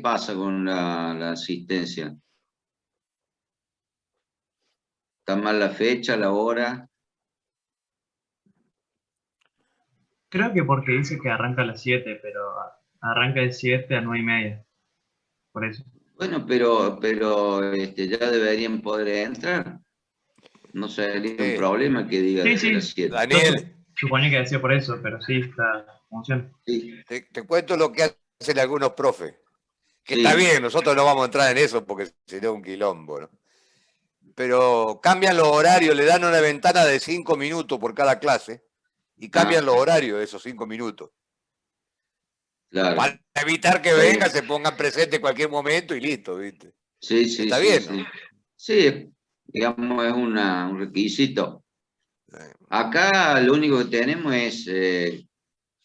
pasa con la asistencia? ¿Está mal la fecha, la hora? Creo que porque dice que arranca a las 7, pero arranca de 7 a 9:30. Por eso. Bueno, pero ya deberían poder entrar. No sería un problema que diga Sí, desde las sí. 7. Yo Daniel, suponía que decía por eso, pero sí, funciona. Sí, te cuento lo que hacen algunos profes. Que está sí. bien, nosotros no vamos a entrar en eso porque sería un quilombo, ¿no? Pero cambian los horarios, le dan una ventana de 5 minutos por cada clase y cambian los horarios de esos 5 minutos. Claro. Para evitar que Está venga, bien. se pongan presente en cualquier momento y listo, ¿viste? Sí, sí, Está sí, bien, ¿no? sí. Sí, digamos, es un requisito. Acá lo único que tenemos es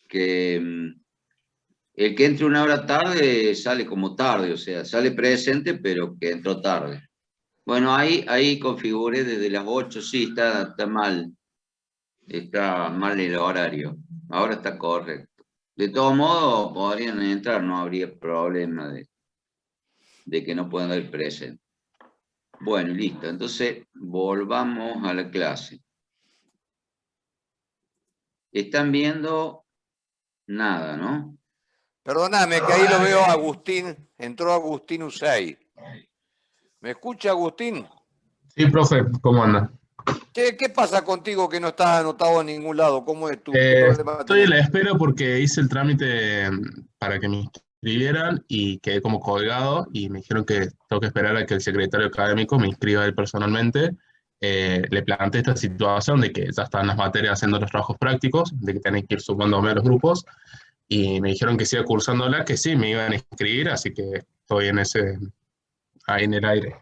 que el que entre una hora tarde sale como tarde, o sea, sale presente, pero que entró tarde. Bueno, ahí configuré desde las 8, sí, está mal el horario. Ahora está correcto. De todos modos, podrían entrar, no habría problema de que no puedan dar presente. Bueno, listo. Entonces, volvamos a la clase. ¿Están viendo? Nada, ¿no? Perdóname, que ahí lo veo a Agustín, entró Agustín Usay. ¿Me escucha, Agustín? Sí, profe, ¿cómo anda? ¿Qué pasa contigo que no estás anotado en ningún lado? ¿Cómo es tú? ¿Qué problema Estoy a tenés? la espera porque hice el trámite para que me inscribieran y quedé como colgado y me dijeron que tengo que esperar a que el secretario académico me inscriba él personalmente. Le planteé esta situación de que ya están las materias haciendo los trabajos prácticos, de que tienen que ir sumándome a los grupos y me dijeron que siga cursándola, que sí, me iban a inscribir, así que estoy ahí en el aire.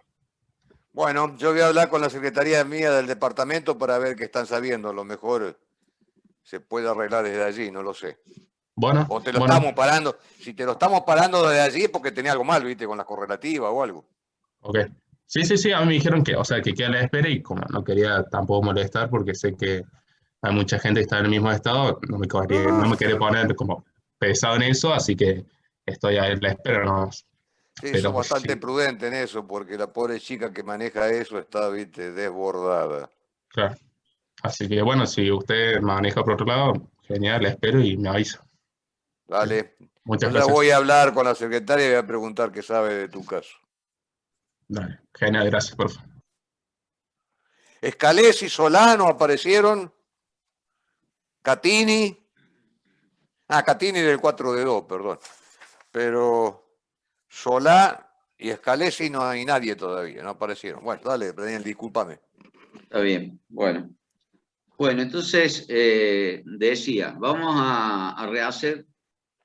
Bueno, yo voy a hablar con la secretaría mía del departamento para ver qué están sabiendo. A lo mejor se puede arreglar desde allí, no lo sé. Bueno, O te lo bueno, estamos parando. Si te lo estamos parando desde allí es porque tenía algo mal, ¿viste? Con la correlativa o algo. ok. Sí, sí, sí, a mí me dijeron que, o sea, que queda a la espera y como no quería tampoco molestar porque sé que hay mucha gente que está en el mismo estado, no me quería poner como pesado en eso, así que estoy a la espera nomás. Sí, sos Pero bastante sí, prudente en eso, porque la pobre chica que maneja eso está, ¿viste? Desbordada. claro. Así que bueno, si usted maneja por otro lado, genial, la espero y me avisa. Ok. Dale. Muchas Yo ya gracias. voy a hablar con la secretaria y voy a preguntar qué sabe de tu caso. Dale, genial, gracias, por favor. Scalesi y Solano aparecieron. Catini. Catini del 4 de 2, perdón. Pero Solá y Scalesi no hay nadie todavía, no aparecieron. Bueno, dale, Daniel, discúlpame. Está bien. Bueno. Bueno, entonces decía, vamos a rehacer.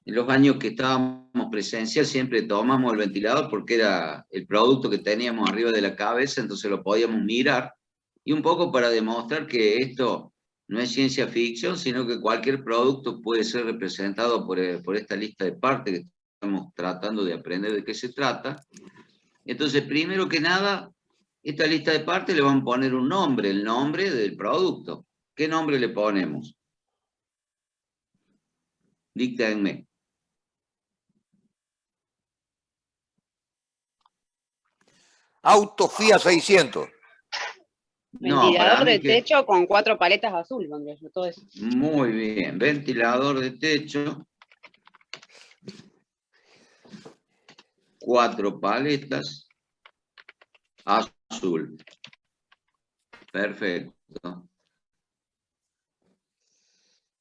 En los años que estábamos presencial siempre tomamos el ventilador porque era el producto que teníamos arriba de la cabeza, entonces lo podíamos mirar. Y un poco para demostrar que esto no es ciencia ficción, sino que cualquier producto puede ser representado por esta lista de partes que estamos tratando de aprender de qué se trata. Entonces, primero que nada, esta lista de partes le van a poner un nombre, el nombre del producto. ¿Qué nombre le ponemos? Díctenme. Auto Fiat 600. No, para Ventilador mí de que techo con 4 paletas azul, donde yo todo eso. muy bien. Ventilador de techo, 4 paletas, azul. Perfecto.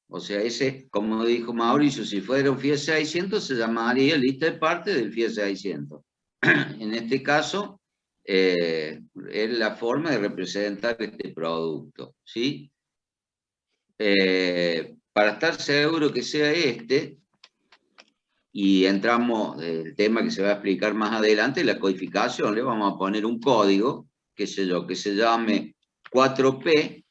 O sea, ese, como dijo Mauricio, si fuera un Fiat 600 se llamaría lista de partes del Fiat 600. En este caso, es la forma de representar este producto, ¿sí? Para estar seguro que sea este, y entramos el tema que se va a explicar más adelante, la codificación, le vamos a poner un código, qué sé yo, que se llame 4P,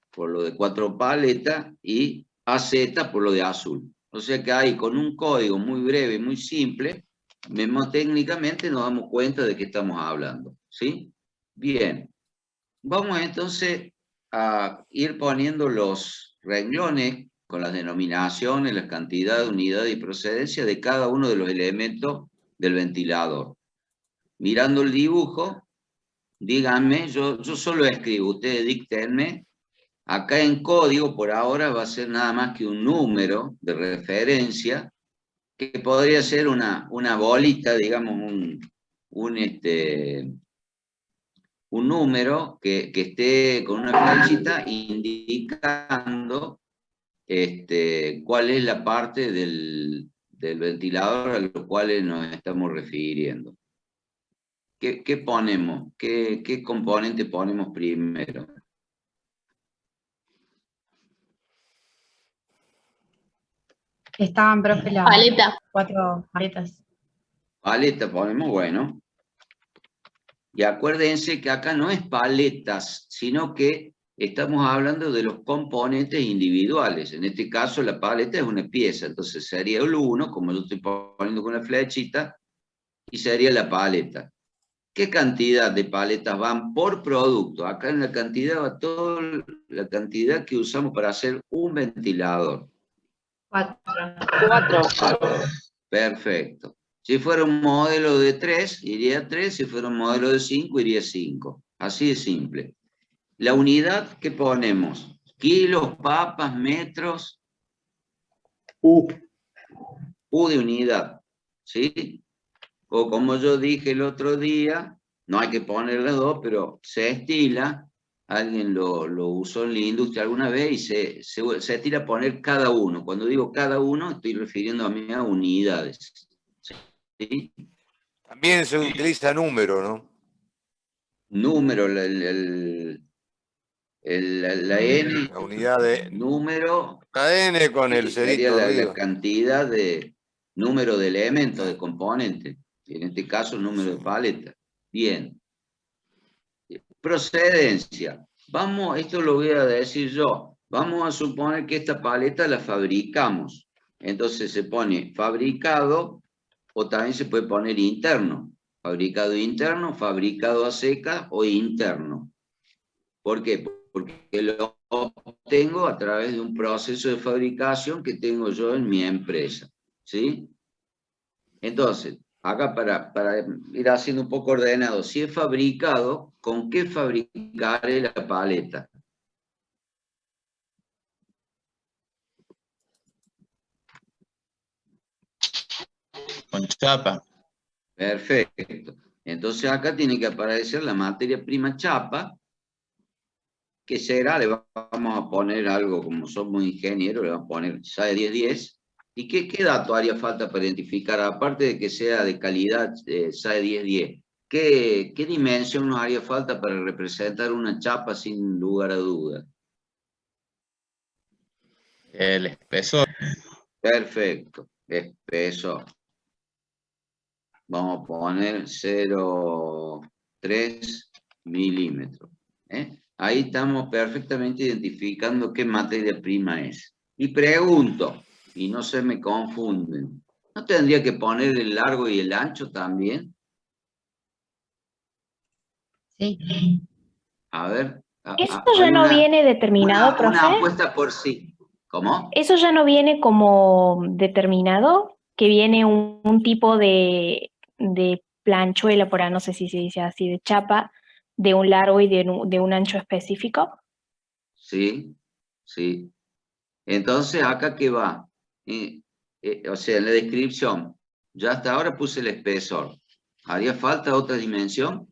por lo de 4 paletas, y AZ por lo de azul. O sea que ahí, con un código muy breve, muy simple, memotécnicamente nos damos cuenta de qué estamos hablando, ¿sí? Bien. Vamos entonces a ir poniendo los renglones con las denominaciones, las cantidades, unidades y procedencia de cada uno de los elementos del ventilador. Mirando el dibujo, díganme, yo solo escribo, ustedes díctenme. Acá en código, por ahora, va a ser nada más que un número de referencia, que podría ser una bolita, digamos, un número que esté con una flechita indicando cuál es la parte del ventilador a lo cual nos estamos refiriendo. ¿Qué ponemos? ¿Qué componente ponemos primero? Estaban, profe, las Paleta. 4 paletas. Paleta ponemos, bueno. Y acuérdense que acá no es paletas, sino que estamos hablando de los componentes individuales. En este caso la paleta es una pieza, entonces sería el 1, como yo estoy poniendo con la flechita, y sería la paleta. ¿Qué cantidad de paletas van por producto? Acá en la cantidad va toda la cantidad que usamos para hacer un ventilador. 4. 4. Perfecto. Si fuera un modelo de 3, iría 3. Si fuera un modelo de 5, iría 5. Así de simple. La unidad, ¿qué ponemos? Kilos, papas, metros. U de unidad. ¿Sí? O como yo dije el otro día, no hay que poner las dos, pero se estila. Alguien lo usó en la industria alguna vez y se estila a poner cada uno. Cuando digo cada uno, estoy refiriéndome a unidades. ¿Sí? También se utiliza número, ¿no? Número, la N, La unidad de número, la N con el sería cerito la arriba. cantidad de número de elementos, de componentes. En este caso, el número de paletas. Bien. Procedencia. Vamos, esto lo voy a decir yo. Vamos a suponer que esta paleta la fabricamos. Entonces se pone fabricado, o también se puede poner interno. Fabricado interno, fabricado a seca o interno. ¿Por qué? Porque lo obtengo a través de un proceso de fabricación que tengo yo en mi empresa. ¿Sí? Entonces, acá para ir haciendo un poco ordenado, si es fabricado, ¿con qué fabricaré la paleta? Con chapa. Perfecto. Entonces acá tiene que aparecer la materia prima chapa, que será, le vamos a poner algo, como somos ingenieros, le vamos a poner SAE 1010. ¿Y qué dato haría falta para identificar, aparte de que sea de calidad SAE 1010? ¿Qué dimensión nos haría falta para representar una chapa sin lugar a duda? El espesor. Perfecto, espesor. Vamos a poner 0,3 milímetros. Ahí estamos perfectamente identificando qué materia prima es. Y pregunto, y no se me confunden, ¿no tendría que poner el largo y el ancho también? Sí. A ver. ¿Eso ya no viene determinado, profe? Una apuesta por sí. ¿Cómo? ¿Eso ya no viene como determinado? Que viene un tipo de planchuela, por ahí no sé si se dice así, de chapa, de un largo y de un ancho específico. Sí, sí. Entonces, ¿acá qué va? O sea, en la descripción, ya hasta ahora puse el espesor. ¿Haría falta otra dimensión?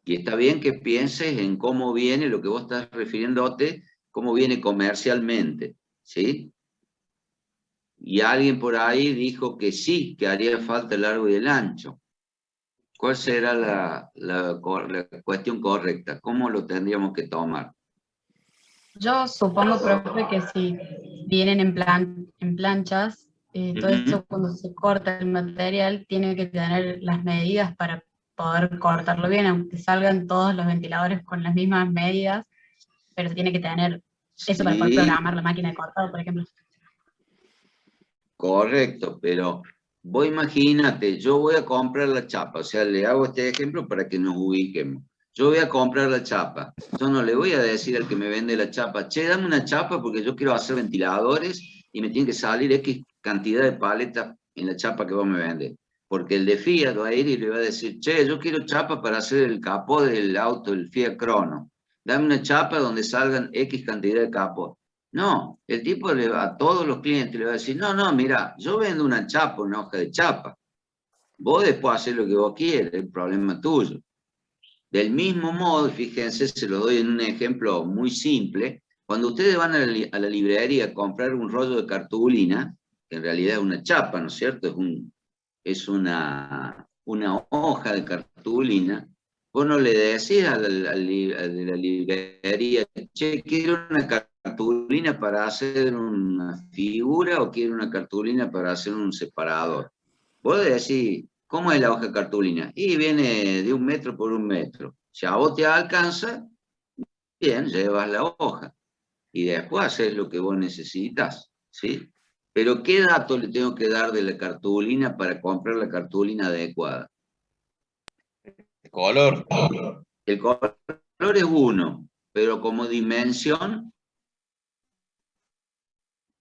Y está bien que pienses en cómo viene lo que vos estás refiriéndote, cómo viene comercialmente, ¿sí? Y alguien por ahí dijo que sí, que haría falta el largo y el ancho. ¿Cuál será la cuestión correcta? ¿Cómo lo tendríamos que tomar? Yo supongo, profe, que si vienen en planchas, todo eso cuando se corta el material tiene que tener las medidas para poder cortarlo bien, aunque salgan todos los ventiladores con las mismas medidas, pero se tiene que tener eso para poder Sí, programar la máquina de cortado, por ejemplo. correcto, pero vos imagínate, yo voy a comprar la chapa, o sea, le hago este ejemplo para que nos ubiquemos. Yo voy a comprar la chapa, yo no le voy a decir al que me vende la chapa, che, dame una chapa porque yo quiero hacer ventiladores y me tiene que salir X cantidad de paletas en la chapa que vos me vendés. Porque el de Fiat va a ir y le va a decir, che, yo quiero chapa para hacer el capó del auto, el Fiat Crono. Dame una chapa donde salgan X cantidad de capó. No, el tipo le va a todos los clientes, le va a decir, no, no, mira, yo vendo una chapa, una hoja de chapa. Vos después haces lo que vos quieras, el problema tuyo. Del mismo modo, fíjense, se lo doy en un ejemplo muy simple, cuando ustedes van a la librería a comprar un rollo de cartulina, que en realidad es una chapa, ¿no es cierto? Es una hoja de cartulina, vos no le decís a la librería, che, quiero una cartulina para hacer una figura o quiero una cartulina para hacer un separador. Vos decís, ¿cómo es la hoja de cartulina? Y viene de 1 metro por 1 metro. Si a vos te alcanza, bien, llevas la hoja. Y después haces lo que vos necesitas, ¿sí? Pero ¿qué dato le tengo que dar de la cartulina para comprar la cartulina adecuada? El color. El color es 1, pero como dimensión,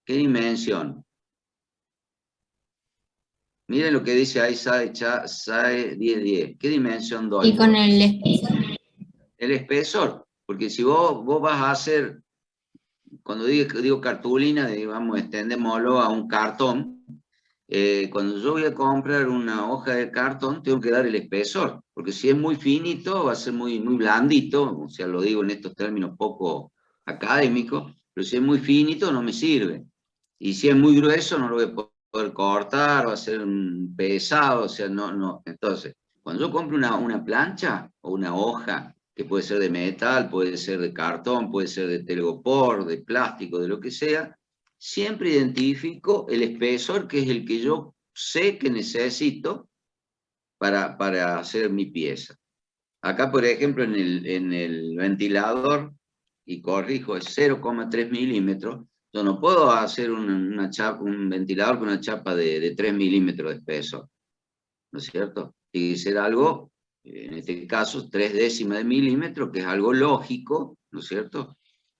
¿qué dimensión? Miren lo que dice ahí SAE 1010. ¿Qué dimensión doy? Y con el espesor. El espesor. Porque si vos vas a hacer, cuando digo cartulina, digamos, extendémoslo a un cartón. Cuando yo voy a comprar una hoja de cartón, tengo que dar el espesor. Porque si es muy finito, va a ser muy blandito. O sea, lo digo en estos términos poco académicos. Pero si es muy finito, no me sirve. Y si es muy grueso, no lo voy a poder cortar, va a ser pesado, o sea, no. Entonces, cuando yo compro una plancha o una hoja, que puede ser de metal, puede ser de cartón, puede ser de telgopor, de plástico, de lo que sea, siempre identifico el espesor, que es el que yo sé que necesito para hacer mi pieza. Acá, por ejemplo, en el ventilador, y corrijo, es 0,3 milímetros, yo no puedo hacer un ventilador con una chapa de 3 milímetros de espesor, ¿no es cierto? Tiene que ser algo, en este caso, 0,3 de milímetro, que es algo lógico, ¿no es cierto?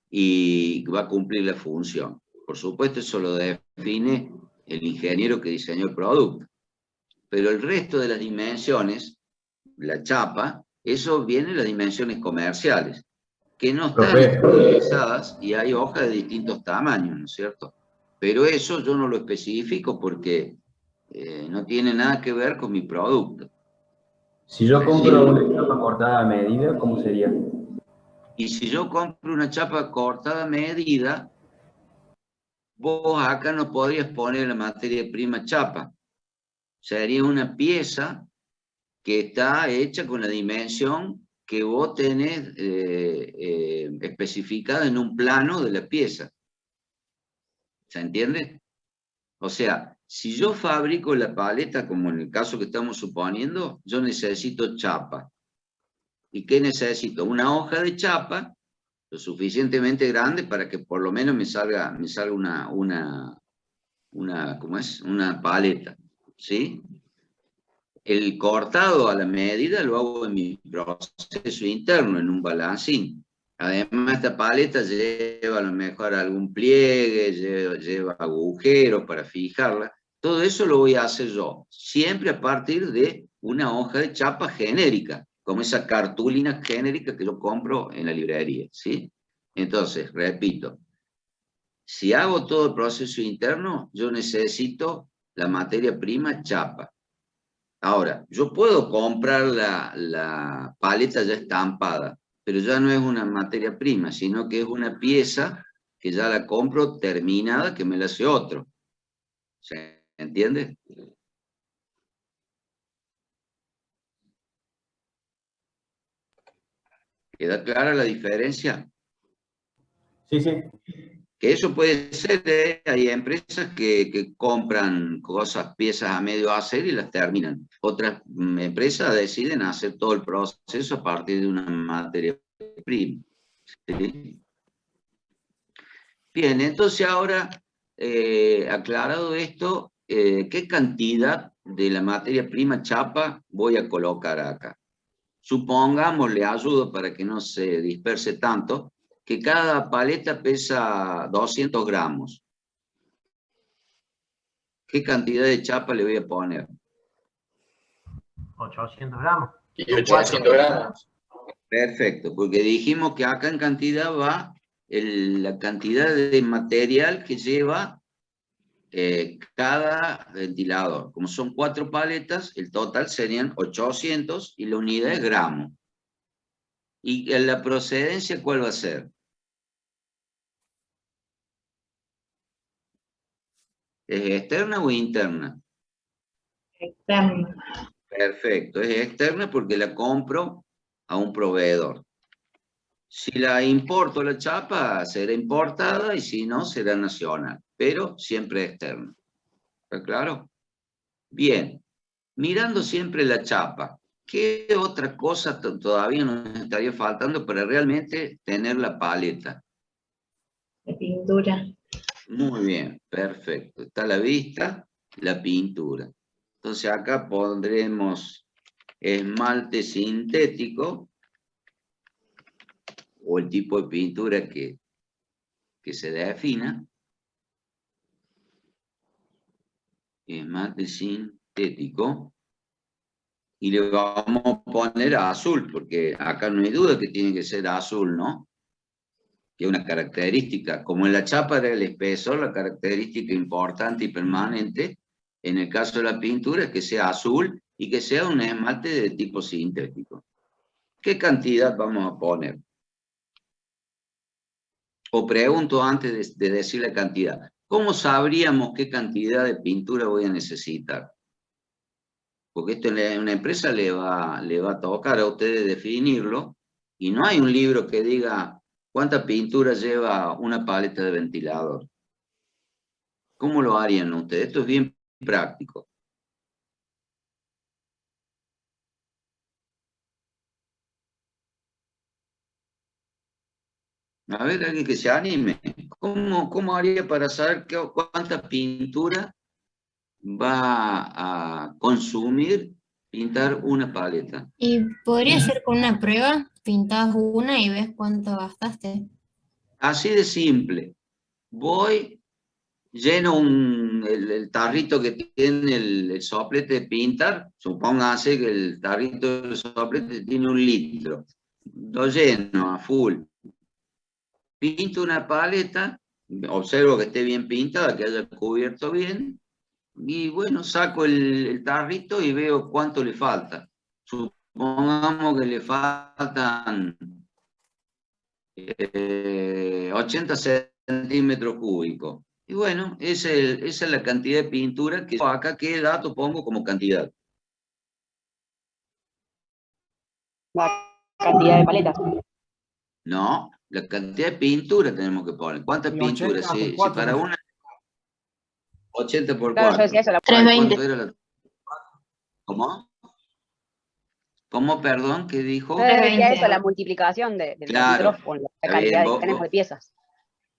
Y va a cumplir la función. Por supuesto, eso lo define el ingeniero que diseñó el producto. Pero el resto de las dimensiones, la chapa, eso viene en las dimensiones comerciales, que no están estandarizadas y hay hojas de distintos tamaños, ¿no es cierto? Pero eso yo no lo especifico porque no tiene nada que ver con mi producto. Si yo compro una chapa cortada a medida, ¿cómo sería? Y si yo compro una chapa cortada a medida, vos acá no podrías poner la materia prima chapa. Sería una pieza que está hecha con la dimensión que vos tenés especificada en un plano de la pieza. ¿Se entiende? O sea, si yo fabrico la paleta, como en el caso que estamos suponiendo, yo necesito chapa. ¿Y qué necesito? Una hoja de chapa lo suficientemente grande para que por lo menos me salga una paleta, ¿sí? El cortado a la medida lo hago en mi proceso interno, en un balancín. Además, esta paleta lleva a lo mejor algún pliegue, lleva agujeros para fijarla. Todo eso lo voy a hacer yo, siempre a partir de una hoja de chapa genérica, como esa cartulina genérica que yo compro en la librería, ¿sí? Entonces, repito, si hago todo el proceso interno, yo necesito la materia prima chapa. Ahora, yo puedo comprar la paleta ya estampada, pero ya no es una materia prima, sino que es una pieza que ya la compro terminada, que me la hace otro. ¿Se entiende? ¿Queda clara la diferencia? Sí, sí. Que eso puede ser, hay empresas que compran piezas a medio hacer y las terminan. Otras empresas deciden hacer todo el proceso a partir de una materia prima. ¿Sí? Bien, entonces ahora, aclarado esto, ¿qué cantidad de la materia prima chapa voy a colocar acá? Supongamos, le ayudo para que no se disperse tanto, que cada paleta pesa 200 gramos. ¿Qué cantidad de chapa le voy a poner? 800 gramos. Y 800 gramos. Perfecto, porque dijimos que acá en cantidad va la cantidad de material que lleva cada ventilador. Como son 4 paletas, el total serían 800 y la unidad es gramos. ¿Y la procedencia cuál va a ser? ¿Es externa o interna? Externo. Perfecto, es externa porque la compro a un proveedor. Si la importo la chapa, será importada y si no, será nacional, pero siempre externa. ¿Está claro? Bien, mirando siempre la chapa, ¿qué otra cosa todavía nos estaría faltando para realmente tener la paleta? De pintura. Muy bien, perfecto. Está a la vista la pintura. Entonces acá pondremos esmalte sintético o el tipo de pintura que se defina. Esmalte sintético. Y le vamos a poner azul, porque acá no hay duda que tiene que ser azul, ¿no? Que es una característica, como en la chapa era el espesor, la característica importante y permanente, en el caso de la pintura es que sea azul y que sea un esmalte de tipo sintético. ¿Qué cantidad vamos a poner? O pregunto antes de decir la cantidad, ¿cómo sabríamos qué cantidad de pintura voy a necesitar? Porque esto en una empresa le va a tocar a ustedes definirlo, y no hay un libro que diga cuánta pintura lleva una paleta de ventilador. ¿Cómo lo harían ustedes? Esto es bien práctico. A ver, alguien que se anime. ¿Cómo haría para saber cuánta pintura va a consumir pintar una paleta? Y podría ser con una prueba, pintas una y ves cuánto gastaste. Así de simple. Voy, lleno el tarrito que tiene el soplete de pintar, supóngase que el tarrito del soplete tiene 1 litro. Lo lleno a full. Pinto una paleta, observo que esté bien pintada, que haya cubierto bien, y bueno, saco el tarrito y veo cuánto le falta. Supongamos que le faltan 80 centímetros cúbicos. Y bueno, esa es la cantidad de pintura que acá, ¿qué dato pongo como cantidad? La cantidad de paletas. No, la cantidad de pintura tenemos que poner. ¿Cuántas pinturas? Si para una 80 por Claro, yo 4. decía eso, la 320. ¿Cuánto era la... ¿Cómo? ¿Cómo, perdón? ¿Qué dijo? Yo decía eso, la multiplicación de los Claro, litros con la está cantidad bien, que tenemos de piezas.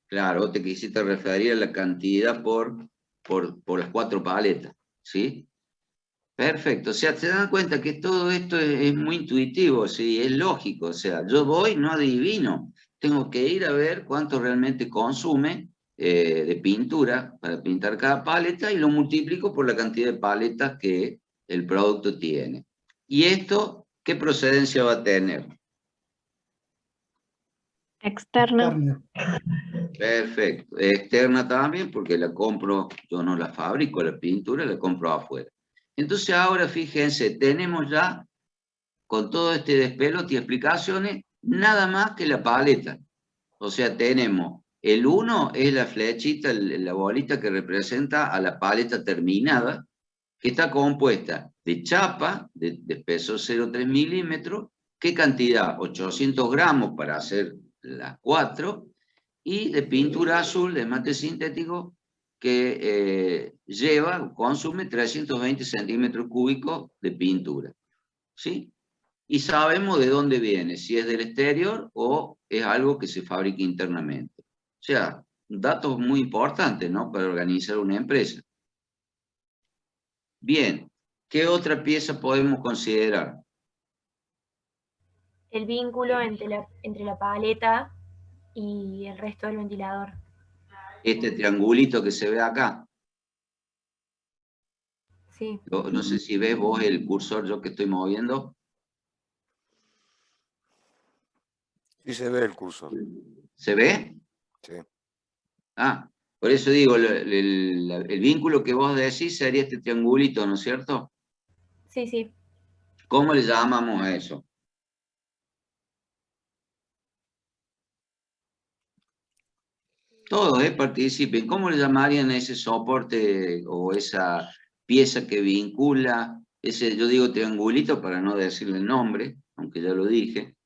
Claro, vos te quisiste referir a la cantidad por las 4 paletas, ¿sí? Perfecto, o sea, te dan cuenta que todo esto es muy intuitivo, ¿sí? Es lógico, o sea, yo voy, no adivino, tengo que ir a ver cuánto realmente consume de pintura para pintar cada paleta y lo multiplico por la cantidad de paletas que el producto tiene. ¿Y esto qué procedencia va a tener? Externo. Perfecto, externa también porque la compro, yo no la fabrico la pintura, la compro afuera. Entonces ahora fíjense, tenemos ya con todo este despelote y explicaciones, nada más que la paleta. O sea, tenemos, el 1 es la flechita, la bolita que representa a la paleta terminada, que está compuesta de chapa, de espesor 0,3 milímetros, ¿qué cantidad? 800 gramos para hacer las 4, y de pintura azul, de mate sintético, que consume 320 centímetros cúbicos de pintura. ¿Sí? Y sabemos de dónde viene, si es del exterior o es algo que se fabrica internamente. O sea, datos muy importantes, ¿no? Para organizar una empresa. Bien, ¿qué otra pieza podemos considerar? El vínculo entre la paleta y el resto del ventilador. Este triangulito que se ve acá. Sí. No sé si ves vos el cursor yo que estoy moviendo. Sí se ve el curso. ¿Se ve? Sí. Ah, por eso digo, el vínculo que vos decís sería este triangulito, ¿no es cierto? Sí, sí. ¿Cómo le llamamos a eso? Todos, participen. ¿Cómo le llamarían a ese soporte o esa pieza que vincula, ese, yo digo triangulito para no decirle el nombre, aunque ya lo dije?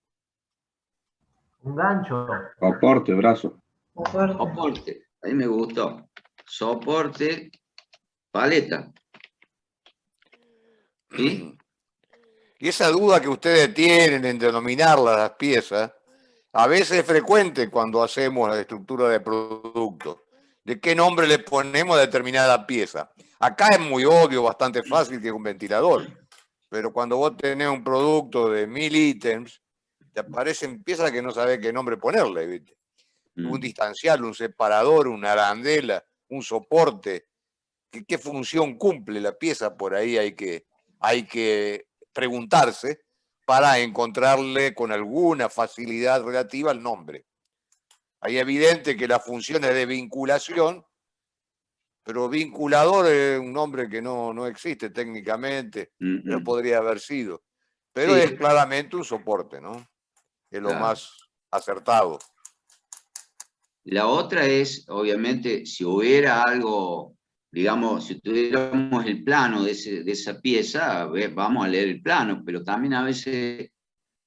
Un gancho. Soporte, brazo. Soporte, ahí me gustó. Soporte, paleta. ¿Sí? Y esa duda que ustedes tienen en denominarlas las piezas, a veces es frecuente cuando hacemos la estructura de producto. ¿De qué nombre le ponemos a determinada pieza? Acá es muy obvio, bastante fácil, que es un ventilador. Pero cuando vos tenés un producto de 1000 ítems, te aparecen piezas que no sabés qué nombre ponerle, ¿viste? Un distancial, un separador, una arandela, un soporte. ¿Qué función cumple la pieza? Por ahí hay que preguntarse para encontrarle con alguna facilidad relativa el nombre. Ahí es evidente que la función es de vinculación, pero vinculador es un nombre que no existe técnicamente, pero podría haber sido. Pero Sí. es claramente un soporte, ¿no? Es lo Claro. más acertado. La otra es, obviamente, si hubiera algo, digamos, si tuviéramos el plano de esa pieza, a ver, vamos a leer el plano, pero también a veces,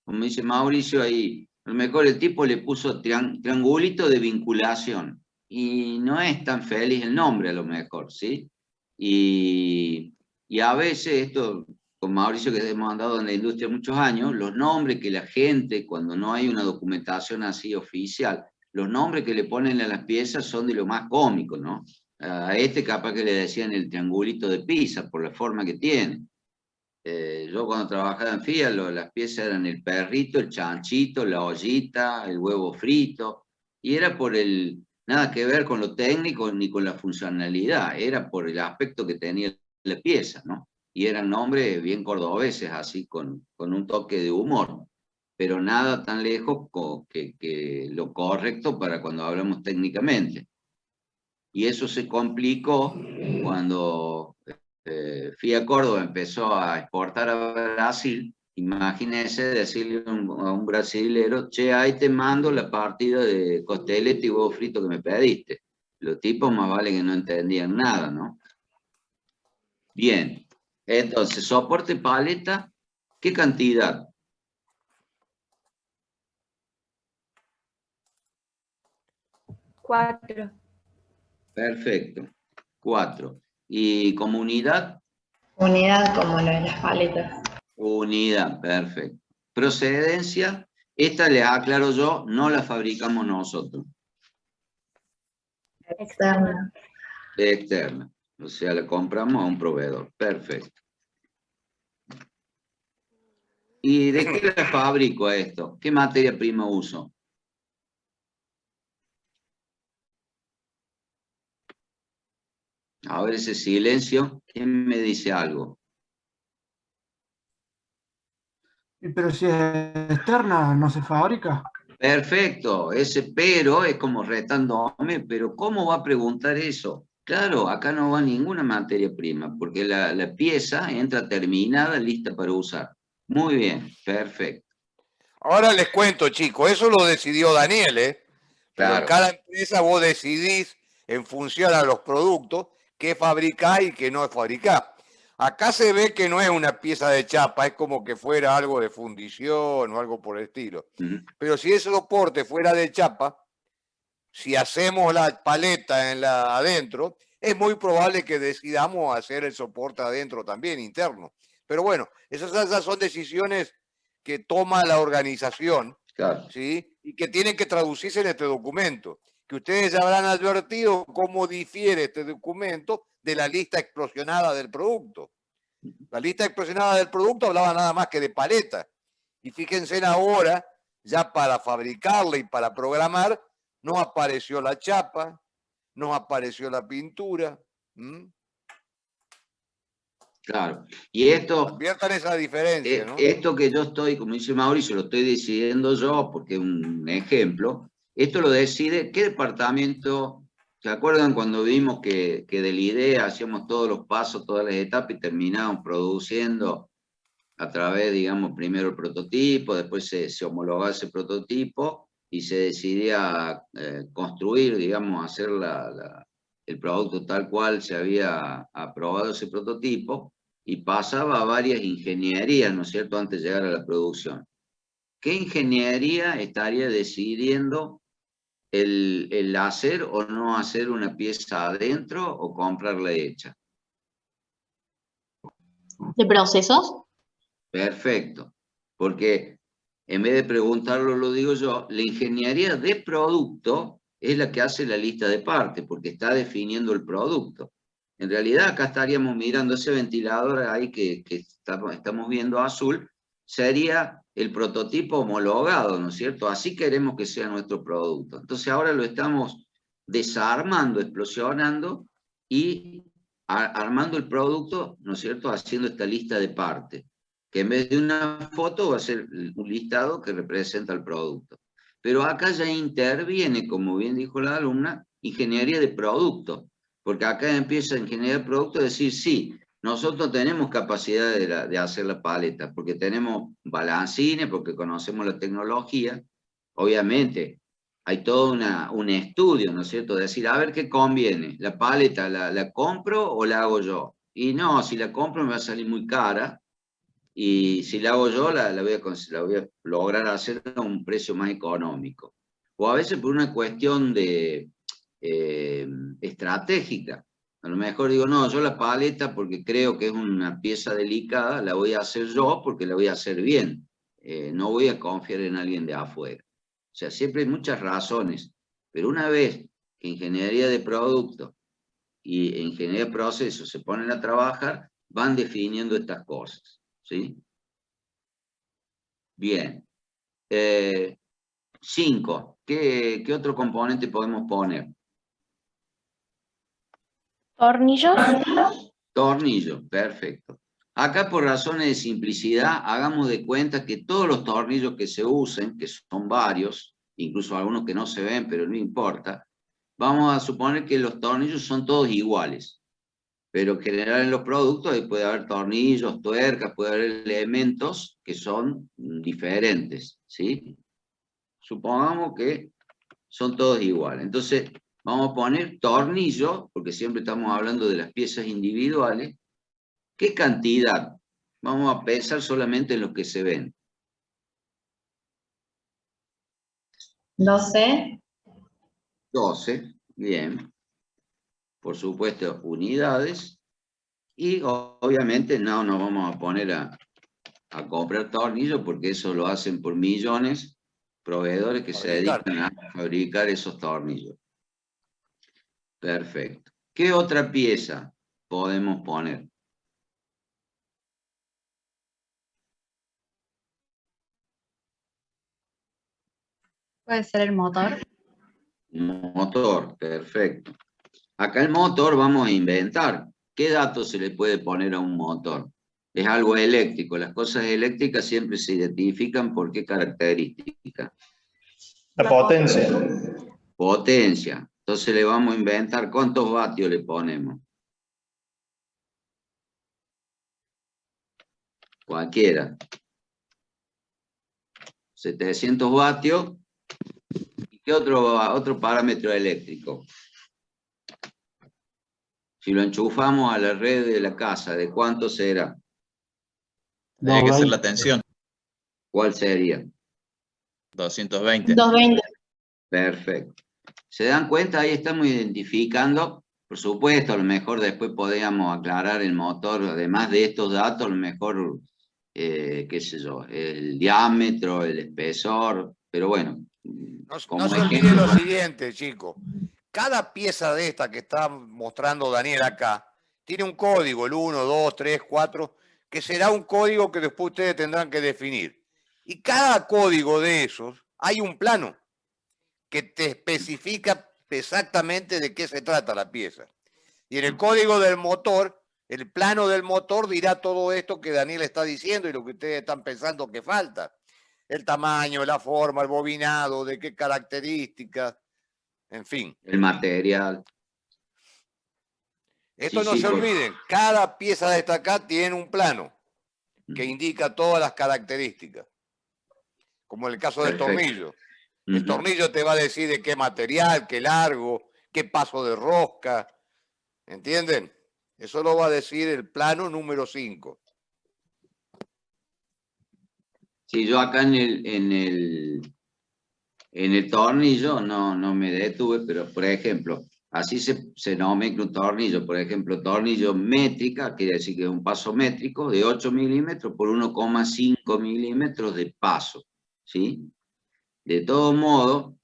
como dice Mauricio ahí, a lo mejor el tipo le puso triangulito de vinculación y no es tan feliz el nombre a lo mejor, ¿sí? Y a veces esto, con Mauricio que hemos andado en la industria muchos años, los nombres que la gente, cuando no hay una documentación así oficial, los nombres que le ponen a las piezas son de lo más cómico, ¿no? A este capaz que le decían el triangulito de pizza por la forma que tiene. Yo cuando trabajaba en FIA, las piezas eran el perrito, el chanchito, la ollita, el huevo frito, y era por nada que ver con lo técnico ni con la funcionalidad, era por el aspecto que tenía la pieza, ¿no? Y eran nombres bien cordobeses, así con un toque de humor, pero nada tan lejos que lo correcto para cuando hablamos técnicamente. Y eso se complicó cuando FIA Córdoba empezó a exportar a Brasil. Imagínense decirle a un brasilero, che, ahí te mando la partida de costeleta y huevo frito que me pediste. Los tipos más vale que no entendían nada, ¿no? Bien, entonces, soporte paleta, ¿qué cantidad? Cuatro. Perfecto, 4. ¿Y comunidad? Unidad como lo de las paletas. Unidad, perfecto. Procedencia, esta les aclaro yo, no la fabricamos nosotros. Externa. Externa. O sea, la compramos a un proveedor. Perfecto. ¿Y de qué la fabrico esto? ¿Qué materia prima uso? A ver ese silencio. ¿Quién me dice algo? Pero si es externa, no se fabrica. Perfecto. Ese pero es como retándome, pero ¿cómo va a preguntar eso? Claro, acá no va ninguna materia prima, porque la pieza entra terminada, lista para usar. Muy bien, perfecto. Ahora les cuento, chicos, eso lo decidió Daniel, ¿eh? Pero en Claro. cada empresa vos decidís, en función a los productos, qué fabricás y qué no fabricás. Acá se ve que no es una pieza de chapa, es como que fuera algo de fundición o algo por el estilo. Pero si ese soporte fuera de chapa, si hacemos la paleta adentro, es muy probable que decidamos hacer el soporte adentro también, interno. Pero bueno, esas son decisiones que toma la organización, Claro. ¿sí? Y que tienen que traducirse en este documento, que ustedes ya habrán advertido cómo difiere este documento de la lista explosionada del producto. La lista explosionada del producto hablaba nada más que de paleta. Y fíjense ahora, ya para fabricarla y para programar, no apareció la chapa, no apareció la pintura. Claro. Y esto, Adviertan esa diferencia, ¿no? esto que yo estoy, como dice Mauricio, lo estoy decidiendo yo, porque es un ejemplo, esto lo decide qué departamento. ¿Se acuerdan cuando vimos que de la idea hacíamos todos los pasos, todas las etapas y terminábamos produciendo a través, digamos, primero el prototipo, después se homologaba ese prototipo y se decidía construir, digamos, hacer el producto tal cual se había aprobado ese prototipo y pasaba a varias ingenierías, ¿no es cierto?, antes de llegar a la producción. ¿Qué ingeniería estaría decidiendo el hacer o no hacer una pieza adentro o comprarla hecha? ¿De procesos? Perfecto, porque en vez de preguntarlo, lo digo yo, la ingeniería de producto es la que hace la lista de partes, porque está definiendo el producto. En realidad acá estaríamos mirando ese ventilador ahí que estamos viendo azul, sería el prototipo homologado, ¿no es cierto? Así queremos que sea nuestro producto. Entonces ahora lo estamos desarmando, explosionando y armando el producto, ¿no es cierto? Haciendo esta lista de partes, que en vez de una foto va a ser un listado que representa el producto. Pero acá ya interviene, como bien dijo la alumna, ingeniería de producto, porque acá empieza ingeniería de producto a decir, sí, nosotros tenemos capacidad de hacer la paleta, porque tenemos balancines, porque conocemos la tecnología, obviamente hay todo un estudio, ¿no es cierto?, de decir, a ver qué conviene, la paleta, ¿la compro o la hago yo? Y no, si la compro me va a salir muy cara, y si la hago yo, la voy a lograr hacer a un precio más económico. O a veces por una cuestión de estratégica. A lo mejor digo, no, yo la paleta, porque creo que es una pieza delicada, la voy a hacer yo porque la voy a hacer bien. No voy a confiar en alguien de afuera. O sea, siempre hay muchas razones. Pero una vez que ingeniería de producto y ingeniería de procesos se ponen a trabajar, van definiendo estas cosas. ¿Sí? Bien. 5. ¿Qué otro componente podemos poner? ¿Tornillos? Tornillo, perfecto. Acá por razones de simplicidad, hagamos de cuenta que todos los tornillos que se usen, que son varios, incluso algunos que no se ven, pero no importa, vamos a suponer que los tornillos son todos iguales. Pero en general en los productos ahí puede haber tornillos, tuercas, puede haber elementos que son diferentes, ¿sí? Supongamos que son todos iguales. Entonces, vamos a poner tornillo, porque siempre estamos hablando de las piezas individuales. ¿Qué cantidad? Vamos a pensar solamente en los que se ven. 12. 12, bien. Por supuesto, unidades. Y obviamente no nos vamos a poner a comprar tornillos, porque eso lo hacen por millones proveedores que se dedican a fabricar esos tornillos. Perfecto. ¿Qué otra pieza podemos poner? Puede ser el motor. Motor, perfecto. Acá el motor vamos a inventar. ¿Qué datos se le puede poner a un motor? Es algo eléctrico. Las cosas eléctricas siempre se identifican por qué característica. La potencia. Potencia. Entonces le vamos a inventar cuántos vatios le ponemos. Cualquiera. 700 vatios. ¿Y qué otro parámetro eléctrico? Si lo enchufamos a la red de la casa, ¿de cuánto será? Tiene que ser la tensión. ¿Cuál sería? 220. 220. Perfecto. ¿Se dan cuenta? Ahí estamos identificando, por supuesto, a lo mejor después podríamos aclarar el motor, además de estos datos, a lo mejor, qué sé yo, el diámetro, el espesor, pero bueno. No se olvide lo siguiente, chicos. Cada pieza de esta que está mostrando Daniel acá, tiene un código, el 1, 2, 3, 4, que será un código que después ustedes tendrán que definir. Y cada código de esos, hay un plano que te especifica exactamente de qué se trata la pieza. Y en el código del motor El plano del motor dirá todo esto que Daniel está diciendo y lo que ustedes están pensando que falta. El tamaño, la forma, el bobinado, de qué características, en fin. El material. Esto Sí, no sí, se olviden, cada pieza de esta acá tiene un plano que indica todas las características. Como en el caso del Perfecto. tornillo. El tornillo te va a decir de qué material, qué largo, qué paso de rosca. ¿Entienden? Eso lo va a decir el plano número 5. Sí, yo acá en el tornillo no me detuve, pero por ejemplo, así se nombre un tornillo. Por ejemplo, tornillo métrica, quiere decir que es un paso métrico de 8 milímetros por 1,5 milímetros de paso, ¿sí? De todo modo,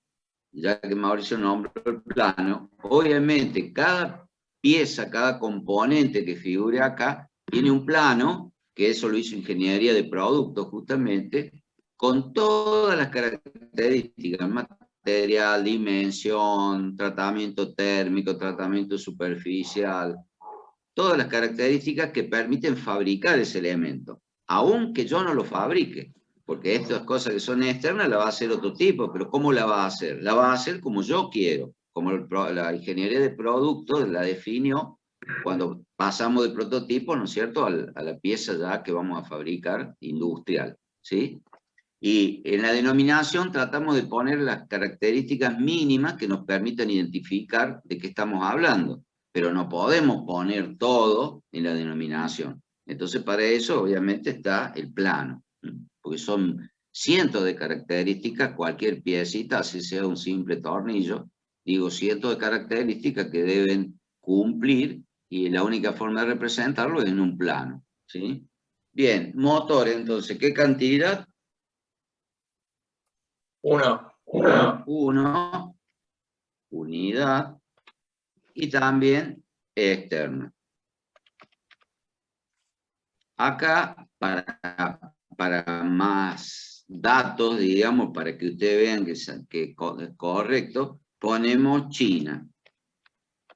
ya que Mauricio nombró el plano, obviamente cada pieza, cada componente que figure acá, tiene un plano, que eso lo hizo Ingeniería de Productos justamente, con todas las características, material, dimensión, tratamiento térmico, tratamiento superficial, todas las características que permiten fabricar ese elemento, aunque yo no lo fabrique. Porque estas cosas que son externas las va a hacer otro tipo, pero ¿cómo la va a hacer? La va a hacer como yo quiero, como la ingeniería de productos la definió cuando pasamos de prototipo, ¿no es cierto?, a la pieza ya que vamos a fabricar industrial, ¿sí? Y en la denominación tratamos de poner las características mínimas que nos permitan identificar de qué estamos hablando, pero no podemos poner todo en la denominación. Entonces para eso obviamente está el plano, porque son cientos de características, cualquier piecita, así sea un simple tornillo, digo cientos de características que deben cumplir y la única forma de representarlo es en un plano, ¿sí? Bien, motor entonces, ¿qué cantidad? 1. 1, unidad, y también externa. Acá, para más datos, digamos, para que ustedes vean que es correcto, ponemos China.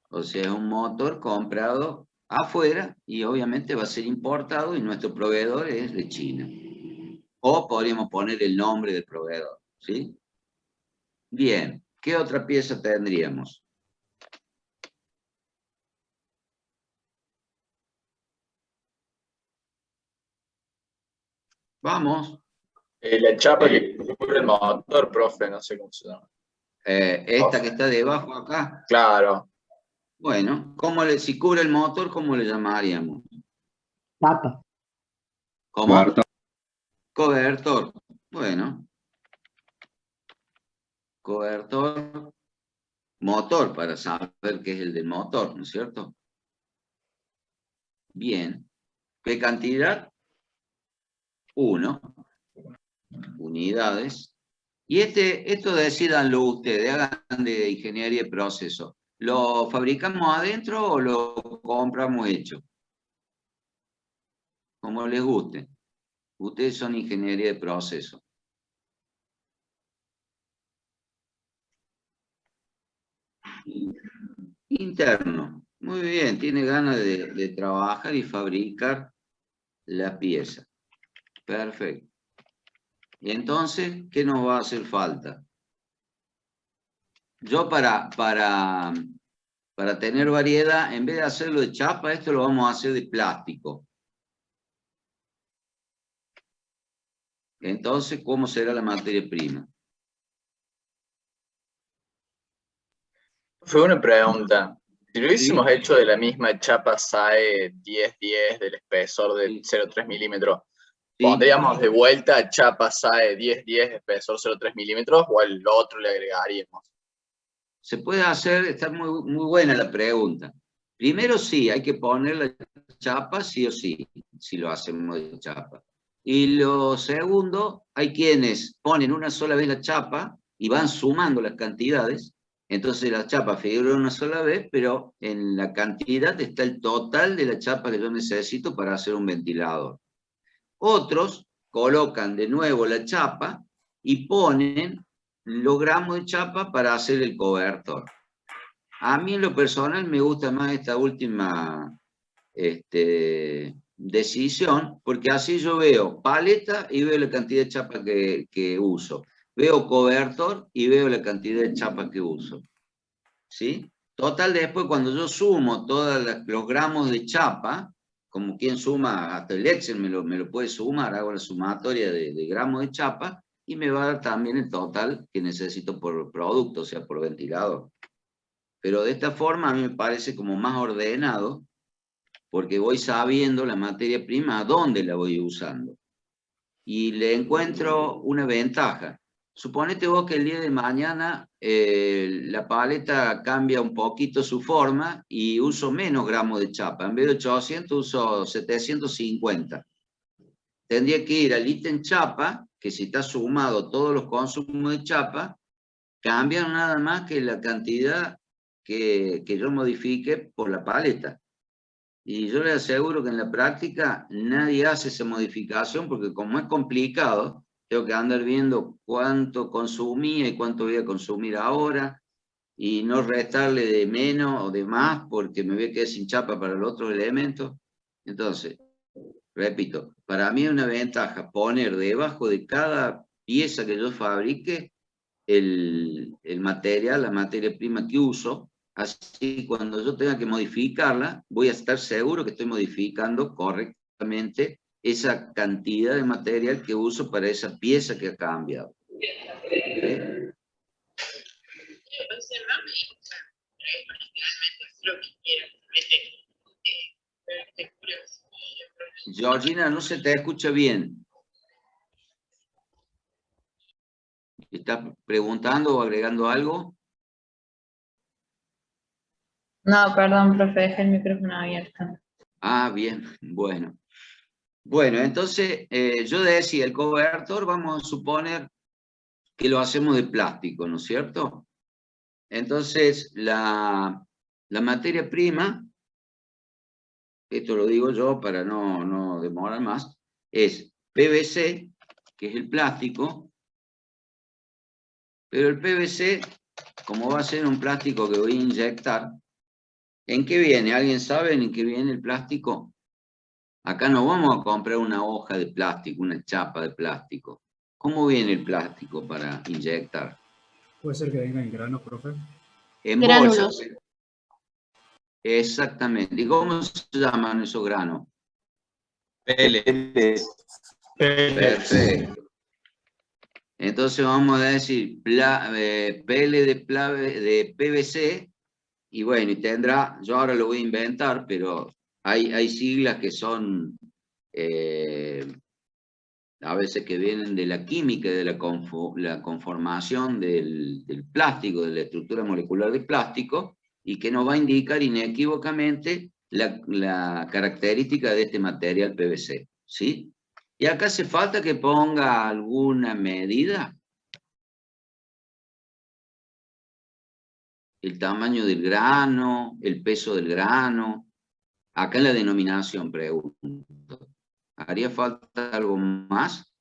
O sea, es un motor comprado afuera y obviamente va a ser importado y nuestro proveedor es de China. O podríamos poner el nombre del proveedor, ¿sí? Bien, ¿qué otra pieza tendríamos? Vamos. La chapa que cubre el motor, profe, no sé cómo se llama. Esta que está debajo acá. Claro. Bueno, si cubre el motor, ¿cómo le llamaríamos? Chapa. ¿Cómo? Cobertor. Cobertor. Bueno. Cobertor. Motor, para saber qué es el del motor, ¿no es cierto? Bien. ¿Qué cantidad? 1. Unidades. Y esto decídanlo ustedes, hagan de ingeniería de proceso. ¿Lo fabricamos adentro o lo compramos hecho? Como les guste. Ustedes son ingeniería de proceso. Interno. Muy bien, tiene ganas de trabajar y fabricar la pieza. Perfecto. Y entonces, ¿qué nos va a hacer falta? Yo para tener variedad, en vez de hacerlo de chapa, esto lo vamos a hacer de plástico. Entonces, ¿cómo será la materia prima? Fue una pregunta. Si lo hubiésemos hecho de la misma chapa SAE 1010 del espesor de 0,3 milímetros, ¿pondríamos de vuelta chapa SAE 1010 espesor 0,3 milímetros o al otro le agregaríamos? Se puede hacer, está muy buena la pregunta. Primero sí, hay que poner la chapa sí o sí, si lo hacemos de chapa. Y lo segundo, hay quienes ponen una sola vez la chapa y van sumando las cantidades. Entonces la chapa figura una sola vez, pero en la cantidad está el total de la chapa que yo necesito para hacer un ventilador. Otros colocan de nuevo la chapa y ponen los gramos de chapa para hacer el cobertor. A mí en lo personal me gusta más esta última decisión, porque así yo veo paleta y veo la cantidad de chapa que uso. Veo cobertor y veo la cantidad de chapa que uso. ¿Sí? Total, después cuando yo sumo todos los gramos de chapa, como quien suma, hasta el Excel me lo puede sumar, hago la sumatoria de gramos de chapa, y me va a dar también el total que necesito por producto, o sea, por ventilador. Pero de esta forma a mí me parece como más ordenado, porque voy sabiendo la materia prima a dónde la voy usando. Y le encuentro una ventaja. Suponete vos que el día de mañana la paleta cambia un poquito su forma y uso menos gramos de chapa. En vez de 800 uso 750. Tendría que ir al ítem chapa, que si está sumado todos los consumos de chapa, cambian nada más que la cantidad que yo modifique por la paleta. Y yo les aseguro que en la práctica nadie hace esa modificación, porque como es complicado, tengo que andar viendo cuánto consumía y cuánto voy a consumir ahora, y no restarle de menos o de más, porque me voy a quedar sin chapa para los otros elementos. Entonces, repito, para mí es una ventaja poner debajo de cada pieza que yo fabrique el material, la materia prima que uso. Así cuando yo tenga que modificarla, voy a estar seguro que estoy modificando correctamente esa cantidad de material que uso para esa pieza que ha cambiado. ¿Sí? Georgina, no se te escucha bien. ¿Estás preguntando o agregando algo? No, perdón, profe, dejé el micrófono abierto. Ah, bien, bueno. Bueno, entonces yo decía, el cobertor vamos a suponer que lo hacemos de plástico, ¿no es cierto? Entonces la materia prima, esto lo digo yo para no demorar más, es PVC, que es el plástico, pero el PVC, como va a ser un plástico que voy a inyectar, ¿en qué viene? ¿Alguien sabe en qué viene el plástico? Acá no vamos a comprar una hoja de plástico, una chapa de plástico. ¿Cómo viene el plástico para inyectar? Puede ser que venga en granos, profe. En Gránulos. bolsas. Exactamente. ¿Y cómo se llaman esos granos? Pellets. Perfecto. Entonces vamos a decir pele de PVC, y bueno, y tendrá, yo ahora lo voy a inventar, pero hay siglas que son a veces que vienen de la química, de la conformación del plástico, de la estructura molecular del plástico, y que nos va a indicar inequívocamente la característica de este material PVC, ¿sí? Y acá hace falta que ponga alguna medida. El tamaño del grano, el peso del grano. Acá en la denominación pregunto. ¿Haría falta algo más?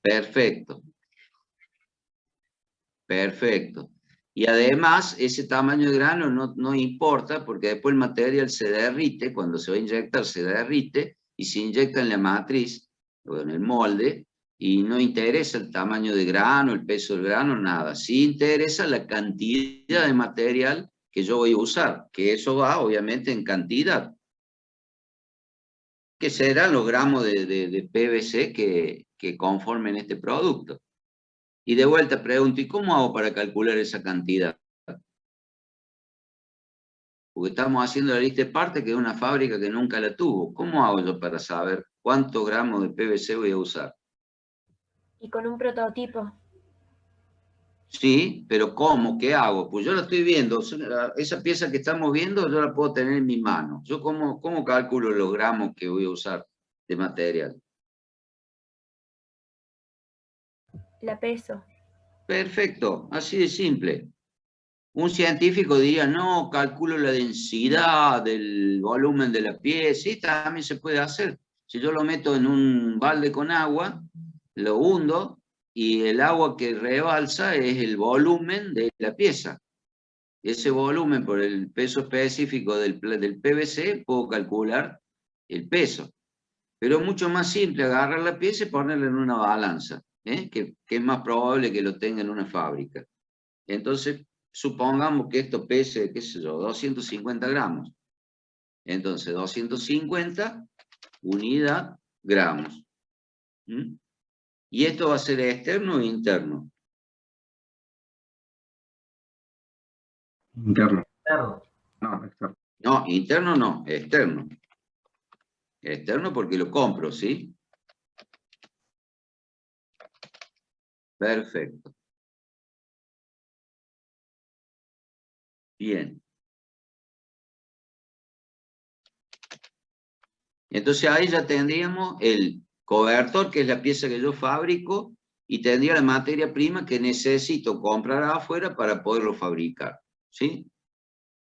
Perfecto. Perfecto. Y además, ese tamaño de grano no importa, porque después el material se derrite, cuando se va a inyectar se derrite, y se inyecta en la matriz, o en el molde, y no interesa el tamaño de grano, el peso del grano, nada. Sí interesa la cantidad de material que yo voy a usar, que eso va obviamente en cantidad. Que serán los gramos de PVC que conformen este producto. Y de vuelta pregunto, ¿y cómo hago para calcular esa cantidad? Porque estamos haciendo la lista de partes que es una fábrica que nunca la tuvo. ¿Cómo hago yo para saber cuántos gramos de PVC voy a usar? Y con un prototipo. Sí, pero ¿cómo? ¿Qué hago? Pues yo la estoy viendo. Esa pieza que estamos viendo yo la puedo tener en mi mano. ¿Yo cómo calculo los gramos que voy a usar de material? La peso. Perfecto, así de simple. Un científico diría, no, calculo la densidad del volumen de la pieza. Sí, también se puede hacer. Si yo lo meto en un balde con agua, lo hundo, y el agua que rebalsa es el volumen de la pieza. Ese volumen, por el peso específico del PVC, puedo calcular el peso. Pero es mucho más simple agarrar la pieza y ponerla en una balanza, que es más probable que lo tenga en una fábrica. Entonces, supongamos que esto pese, qué sé yo, 250 gramos. Entonces, 250 unidad gramos. ¿Mm? Y esto va a ser externo e interno. Interno. No, externo. No, interno no, externo. Externo porque lo compro, ¿sí? Perfecto. Bien. Entonces ahí ya tendríamos el cobertor, que es la pieza que yo fabrico, y tendría la materia prima que necesito comprar afuera para poderlo fabricar. ¿Sí?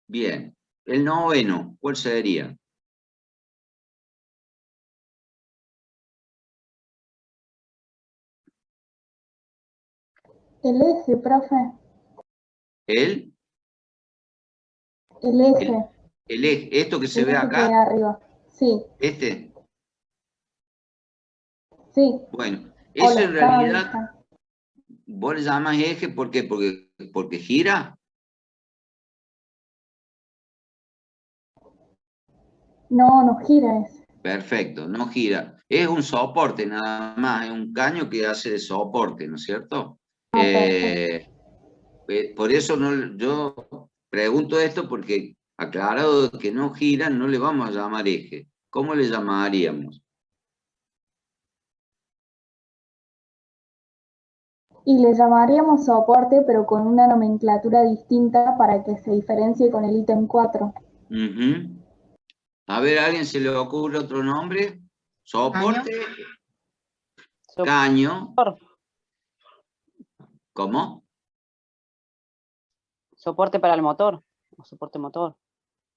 Bien. El noveno, ¿cuál sería? El eje, profe. El eje. El eje, esto que se El ve eje que hay acá, arriba. Sí, este. sí. Bueno, O eso la en realidad, escala. vos le llamas eje, ¿por qué? Porque gira. No, no gira ese. Perfecto, no gira. Es un soporte nada más, es un caño que hace de soporte, ¿no es cierto? Por eso yo pregunto esto porque aclarado que no gira, no le vamos a llamar eje. ¿Cómo le llamaríamos? Y le llamaríamos soporte, pero con una nomenclatura distinta para que se diferencie con el ítem 4. Ujú. A ver, ¿a alguien se le ocurre otro nombre? Soporte. Caño. ¿Cómo? Soporte para el motor, o soporte motor,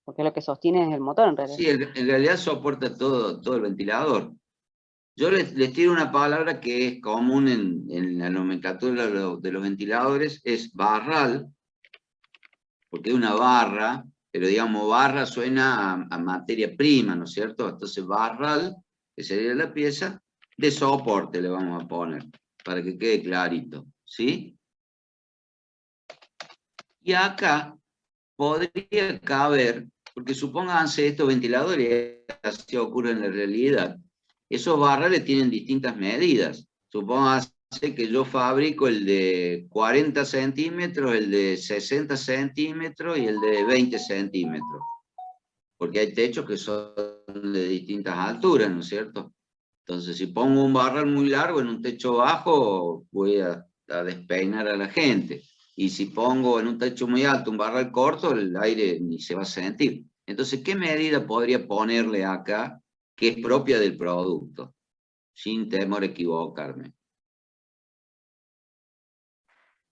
porque lo que sostiene es el motor en realidad. Sí, en realidad soporta todo el ventilador. Yo les tiro una palabra que es común en la nomenclatura de los ventiladores, es barral, porque es una barra, pero digamos barra suena a materia prima, ¿no es cierto? Entonces barral, que sería la pieza, de soporte le vamos a poner, para que quede clarito, ¿sí? Y acá podría caber, porque supónganse estos ventiladores, así ocurre en la realidad, esos barrales tienen distintas medidas. Supónganse que yo fabrico el de 40 centímetros, el de 60 centímetros y el de 20 centímetros. Porque hay techos que son de distintas alturas, ¿no es cierto? Entonces, si pongo un barral muy largo en un techo bajo, voy a despeinar a la gente. Y si pongo en un techo muy alto un barral corto, el aire ni se va a sentir. Entonces, ¿qué medida podría ponerle acá que es propia del producto? Sin temor a equivocarme.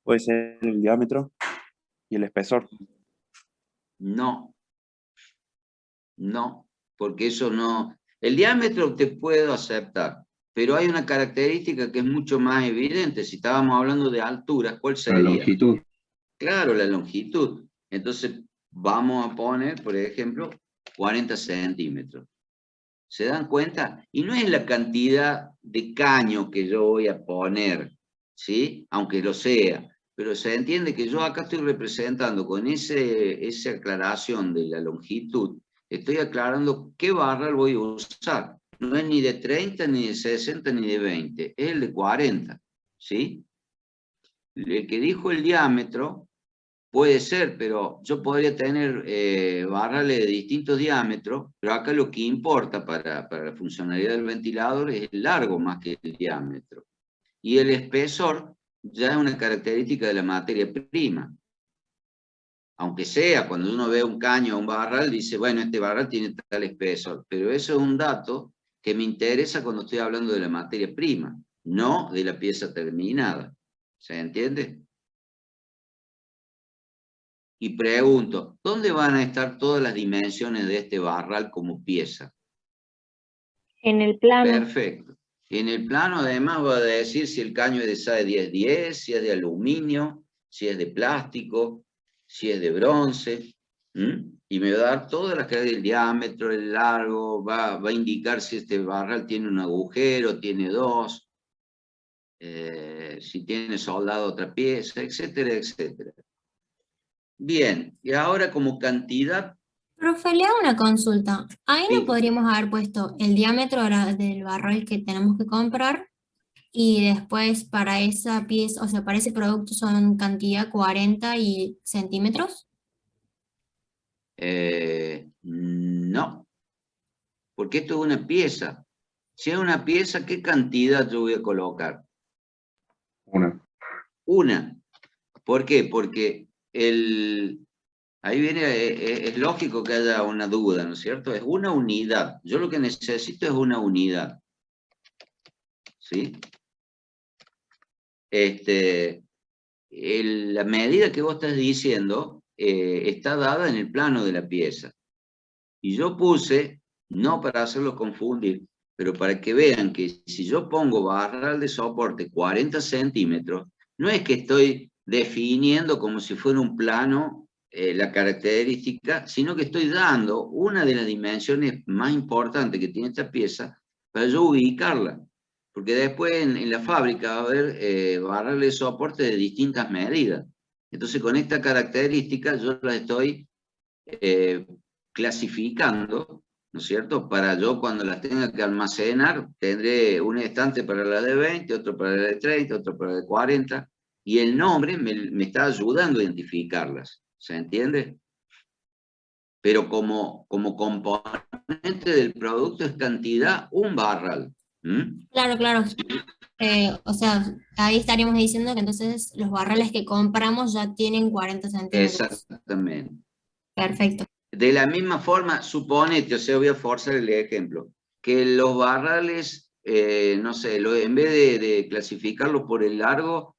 Puede ser el diámetro y el espesor. No, porque eso no... El diámetro te puedo aceptar, pero hay una característica que es mucho más evidente. Si estábamos hablando de alturas, ¿cuál sería? La longitud. Claro, la longitud. Entonces, vamos a poner, por ejemplo, 40 centímetros. ¿Se dan cuenta? Y no es la cantidad de caño que yo voy a poner, ¿sí? Aunque lo sea. Pero se entiende que yo acá estoy representando con esa aclaración de la longitud, estoy aclarando qué barral voy a usar. No es ni de 30, ni de 60, ni de 20. Es el de 40, ¿sí? El que dijo el diámetro puede ser, pero yo podría tener barrales de distintos diámetros, pero acá lo que importa para la funcionalidad del ventilador es el largo más que el diámetro. Y el espesor ya es una característica de la materia prima. Aunque sea, cuando uno ve un caño o un barral, dice, bueno, este barral tiene tal espesor, pero eso es un dato que me interesa cuando estoy hablando de la materia prima, no de la pieza terminada. ¿Se entiende? Y pregunto, ¿dónde van a estar todas las dimensiones de este barral como pieza? En el plano. Perfecto. En el plano además va a decir si el caño es de SAE 1010, si es de aluminio, si es de plástico, si es de bronce. Y me va a dar todas las cargas del diámetro, el largo, va a indicar si este barral tiene un agujero, tiene dos, si tiene soldado otra pieza, etcétera, etcétera. Bien, y ahora como cantidad... Profe, le hago una consulta. Ahí Sí. no podríamos haber puesto el diámetro del barril que tenemos que comprar y después para esa pieza, o sea, para ese producto son cantidad 40 y centímetros. No, porque esto es una pieza. Si es una pieza, ¿qué cantidad yo voy a colocar? Una. Una. ¿Por qué? Porque ahí viene, es lógico que haya una duda, ¿no es cierto? Es una unidad. Yo lo que necesito es una unidad. ¿Sí? La medida que vos estás diciendo está dada en el plano de la pieza. Y yo puse, no para hacerlo confundir, pero para que vean que si yo pongo barral de soporte 40 centímetros, no es que estoy definiendo como si fuera un plano la característica, sino que estoy dando una de las dimensiones más importantes que tiene esta pieza para yo ubicarla. Porque después en la fábrica va a haber barrales de soporte de distintas medidas. Entonces con esta característica yo la estoy clasificando, ¿no es cierto? Para yo cuando las tenga que almacenar, tendré un estante para la de 20, otro para la de 30, otro para la de 40, y el nombre me está ayudando a identificarlas, ¿se entiende? Pero como componente del producto es cantidad, un barral. Claro, claro. O sea, ahí estaríamos diciendo que entonces los barriles que compramos ya tienen 40 centímetros. Exactamente. Perfecto. De la misma forma, suponete, o sea, voy a forzar el ejemplo, que los barrales, no sé, en vez de clasificarlos por el largo,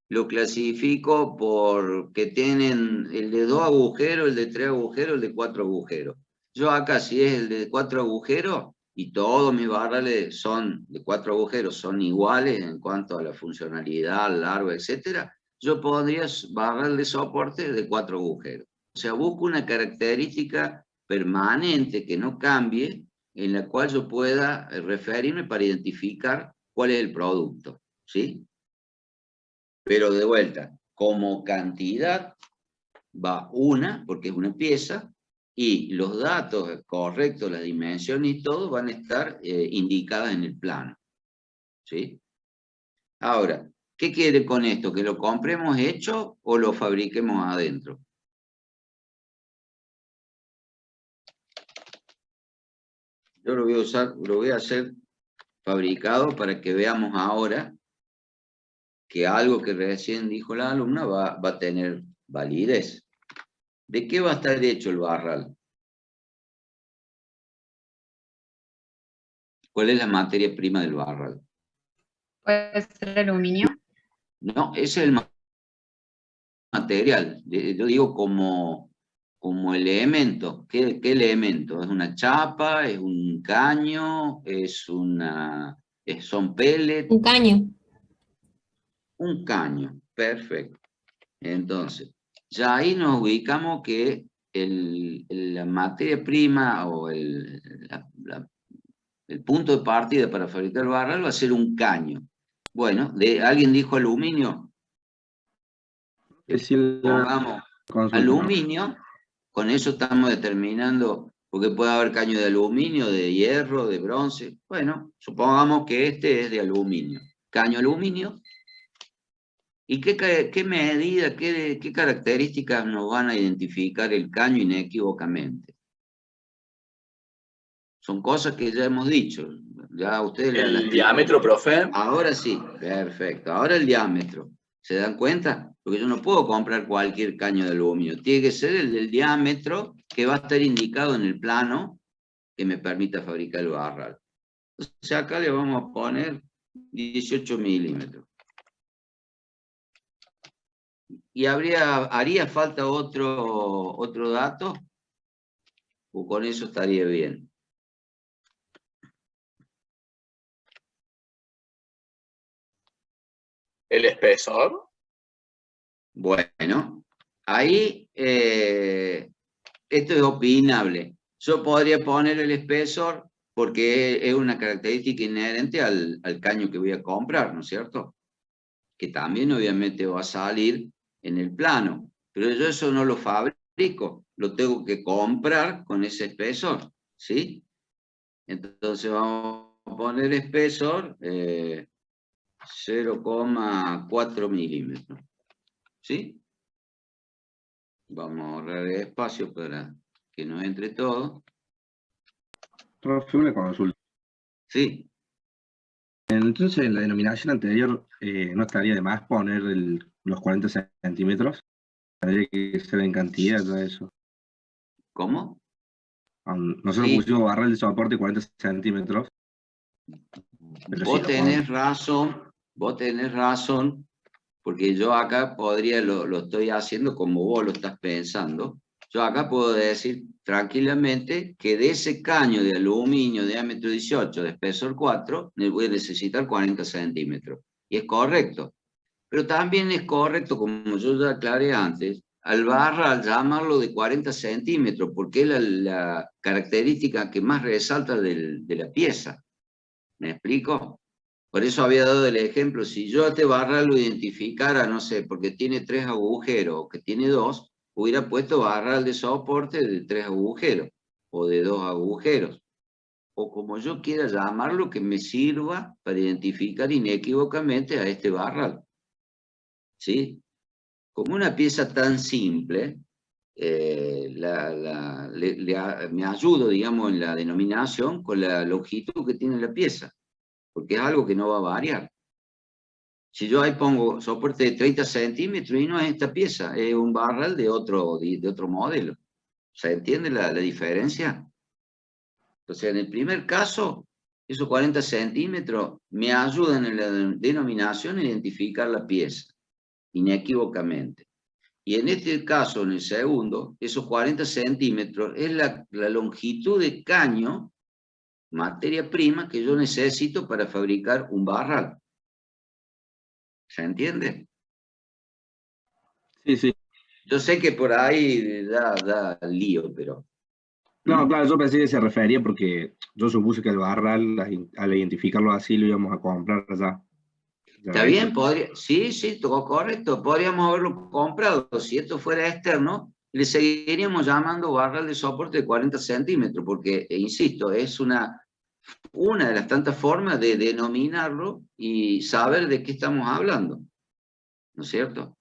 lo clasifico por que tienen el de 2 agujeros, el de 3 agujeros, el de 4 agujeros. Yo acá, si es el de 4 agujeros, y todos mis barrales son de 4 agujeros, son iguales en cuanto a la funcionalidad, largo, etcétera, yo pondría barral de soporte de 4 agujeros. O sea, busco una característica permanente que no cambie, en la cual yo pueda referirme para identificar cuál es el producto, ¿sí? Pero de vuelta, como cantidad va una, porque es una pieza, y los datos correctos, las dimensiones y todo van a estar indicadas en el plano, ¿sí? Ahora, ¿qué quiere con esto? ¿Que lo compremos hecho o lo fabriquemos adentro? Yo lo voy a usar, lo voy a hacer fabricado para que veamos ahora que algo que recién dijo la alumna va a tener validez. ¿De qué va a estar hecho el barral? ¿Cuál es la materia prima del barral? ¿Puede ser aluminio? No, ese es el material. Yo digo como elemento. ¿Qué elemento? ¿Es una chapa? ¿Es un caño? ¿Son pellets? Un caño. Un caño, perfecto. Entonces, ya ahí nos ubicamos que la materia prima o el punto de partida para fabricar el barral va a ser un caño. Bueno, ¿alguien dijo aluminio? Pongamos aluminio, con eso estamos determinando, porque puede haber caño de aluminio, de hierro, de bronce. Bueno, supongamos que este es de aluminio. Caño aluminio. ¿Y qué medida, qué características nos van a identificar el caño inequívocamente? Son cosas que ya hemos dicho. Ya ustedes ¿El diámetro, profe? Ahora sí, perfecto. Ahora el diámetro. ¿Se dan cuenta? Porque yo no puedo comprar cualquier caño de aluminio. Tiene que ser el del diámetro que va a estar indicado en el plano que me permita fabricar el barral. Entonces acá le vamos a poner 18 milímetros. ¿Y haría falta otro dato? ¿O con eso estaría bien? ¿El espesor? Bueno, ahí esto es opinable. Yo podría poner el espesor porque es una característica inherente al caño que voy a comprar, ¿no es cierto? Que también obviamente va a salir en el plano, pero yo eso no lo fabrico, lo tengo que comprar con ese espesor, ¿sí? Entonces vamos a poner espesor 0,4 milímetros, ¿sí? Vamos a ahorrar espacio para que nos entre todo. Profe, una consulta. Sí. Entonces, en la denominación anterior, ¿no estaría de más poner los 40 centímetros? Tendría que ser en cantidad todo eso. ¿Cómo? Nosotros Sí. pusimos barral de soporte 40 centímetros. Pero Vos tenés razón, porque yo acá podría, lo estoy haciendo como vos lo estás pensando. Yo acá puedo decir tranquilamente que de ese caño de aluminio de diámetro 18, de espesor 4, voy a necesitar 40 centímetros. Y es correcto. Pero también es correcto, como yo ya aclaré antes, al barral llamarlo de 40 centímetros, porque es la característica que más resalta de la pieza. ¿Me explico? Por eso había dado el ejemplo, si yo a este barral lo identificara, no sé, porque tiene 3 agujeros o que tiene 2, hubiera puesto barral de soporte de 3 agujeros o de 2 agujeros. O como yo quiera llamarlo, que me sirva para identificar inequívocamente a este barral. ¿Sí? Como una pieza tan simple, me ayudo, digamos, en la denominación con la longitud que tiene la pieza, porque es algo que no va a variar. Si yo ahí pongo soporte de 30 centímetros y no es esta pieza, es un barral de otro modelo. ¿Se entiende la diferencia? Entonces, en el primer caso, esos 40 centímetros me ayudan en la denominación a identificar la pieza, inequívocamente. Y en este caso, en el segundo, esos 40 centímetros es la longitud de caño, materia prima, que yo necesito para fabricar un barral. ¿Se entiende? Sí, sí. Yo sé que por ahí da lío, pero... No, claro, yo pensé que se refería porque yo supuse que el barral, al identificarlo así, lo íbamos a comprar ya. ¿Está bien? Sí, todo correcto. Podríamos haberlo comprado. Si esto fuera externo, le seguiríamos llamando barral de soporte de 40 centímetros, porque, insisto, es una de las tantas formas de denominarlo y saber de qué estamos hablando. ¿No es cierto?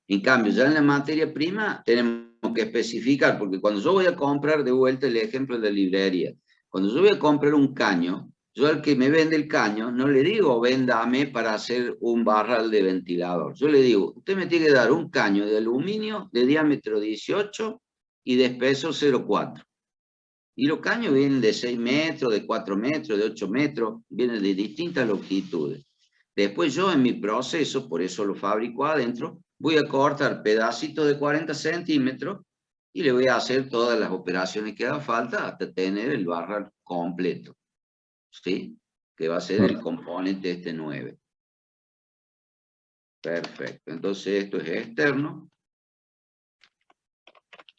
En cambio, ya en la materia prima tenemos que especificar, porque cuando yo voy a comprar, de vuelta el ejemplo de la librería, cuando yo voy a comprar un caño, yo al que me vende el caño no le digo véndame para hacer un barral de ventilador. Yo le digo, usted me tiene que dar un caño de aluminio de diámetro 18 y de espesor 0,4. Y los caños vienen de 6 metros, de 4 metros, de 8 metros, vienen de distintas longitudes. Después yo en mi proceso, por eso lo fabrico adentro, voy a cortar pedacitos de 40 centímetros y le voy a hacer todas las operaciones que haga falta hasta tener el barral completo. ¿Sí? Que va a ser el componente este 9. Perfecto. Entonces esto es externo.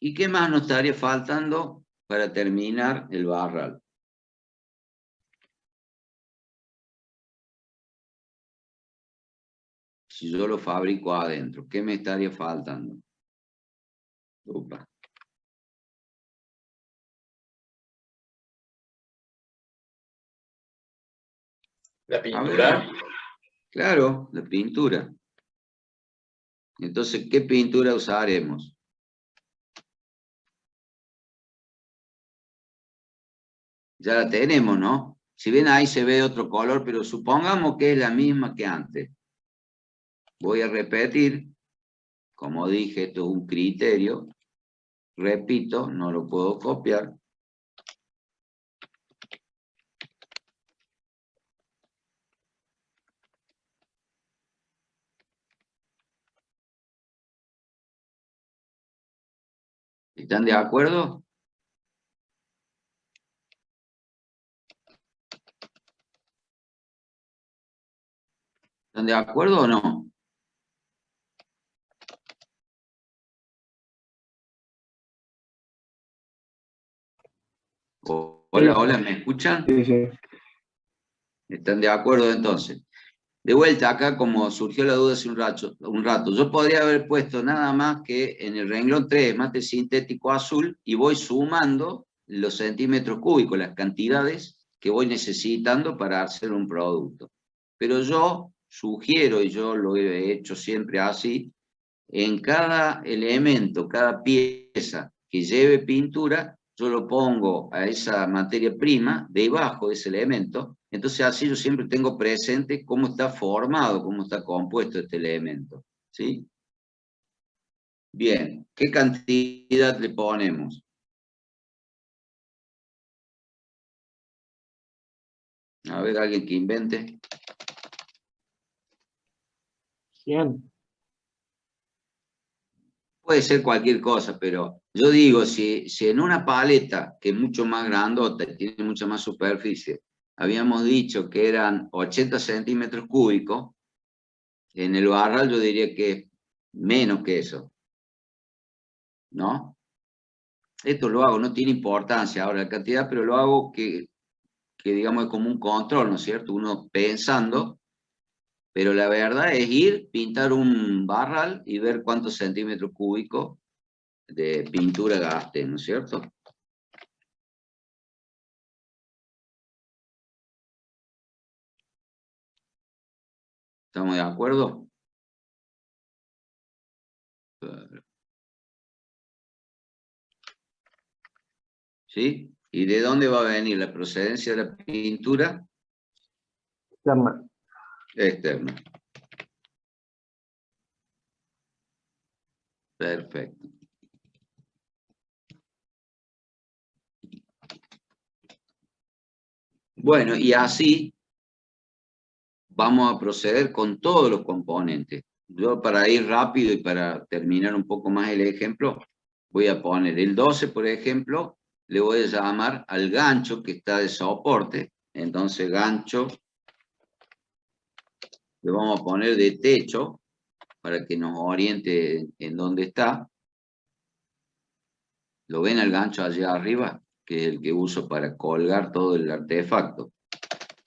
¿Y qué más nos estaría faltando para terminar el barral? Si yo lo fabrico adentro, ¿qué me estaría faltando? Opa. ¿La pintura? Claro, la pintura. Entonces, ¿qué pintura usaremos? Ya la tenemos, ¿no? Si bien ahí se ve otro color, pero supongamos que es la misma que antes. Voy a repetir, como dije, esto es un criterio. Repito, no lo puedo copiar. ¿Están de acuerdo? ¿Están de acuerdo o no? Hola, hola, ¿me escuchan? Sí, sí. ¿Están de acuerdo entonces? De vuelta, acá como surgió la duda hace un rato, yo podría haber puesto nada más que en el renglón 3, mate sintético azul, y voy sumando los centímetros cúbicos, las cantidades que voy necesitando para hacer un producto. Pero yo sugiero, y yo lo he hecho siempre así, en cada elemento, cada pieza que lleve pintura, yo lo pongo a esa materia prima debajo de ese elemento, entonces así yo siempre tengo presente cómo está formado, cómo está compuesto este elemento, ¿sí? Bien, ¿qué cantidad le ponemos? A ver, alguien que invente. 100. Puede ser cualquier cosa, pero yo digo, si en una paleta, que es mucho más grandota y tiene mucha más superficie, habíamos dicho que eran 80 centímetros cúbicos, en el barral yo diría que es menos que eso, ¿no? Esto lo hago, no tiene importancia ahora la cantidad, pero lo hago que digamos es como un control, ¿no es cierto? Uno pensando, pero la verdad es ir, pintar un barral y ver cuántos centímetros cúbicos de pintura gasté, ¿no es cierto? ¿Estamos de acuerdo? ¿Sí? ¿Y de dónde va a venir la procedencia de la pintura? Externa. Externa. Perfecto. Bueno, y así vamos a proceder con todos los componentes. Yo para ir rápido y para terminar un poco más el ejemplo, voy a poner el 12, por ejemplo, le voy a llamar al gancho que está de soporte. Entonces gancho, le vamos a poner de techo, para que nos oriente en dónde está. ¿Lo ven al gancho allá arriba? Que es el que uso para colgar todo el artefacto.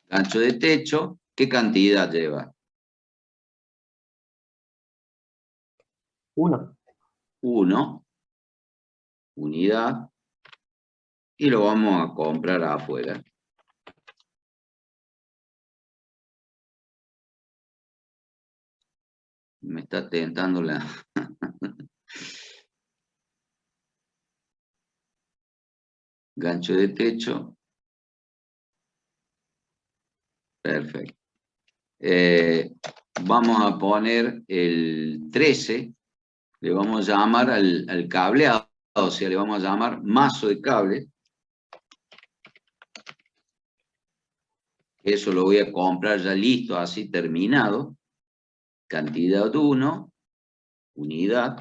Gancho de techo, ¿qué cantidad lleva? 1. 1. Unidad. Y lo vamos a comprar afuera. Me está tentando la... Gancho de techo. Perfecto. Vamos a poner el 13. Le vamos a llamar al cableado, o sea, le vamos a llamar mazo de cable. Eso lo voy a comprar ya listo, así terminado. Cantidad 1, unidad,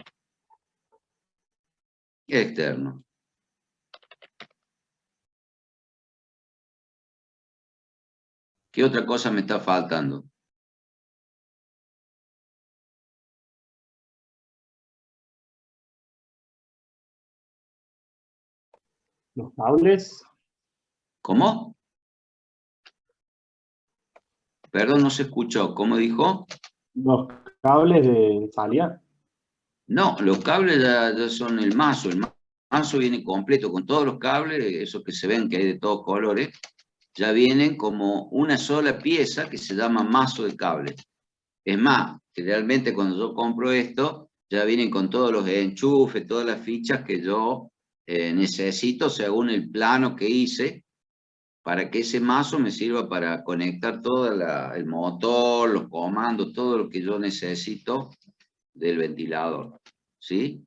externo. ¿Qué otra cosa me está faltando? Los cables. ¿Cómo? Perdón, no se escuchó. ¿Cómo dijo? Los cables de salida. No, los cables ya son el mazo. El mazo viene completo con todos los cables, esos que se ven que hay de todos colores, ya vienen como una sola pieza que se llama mazo de cable. Es más, generalmente cuando yo compro esto, ya vienen con todos los enchufes, todas las fichas que yo necesito según el plano que hice, para que ese mazo me sirva para conectar todo el motor, los comandos, todo lo que yo necesito del ventilador. ¿Sí?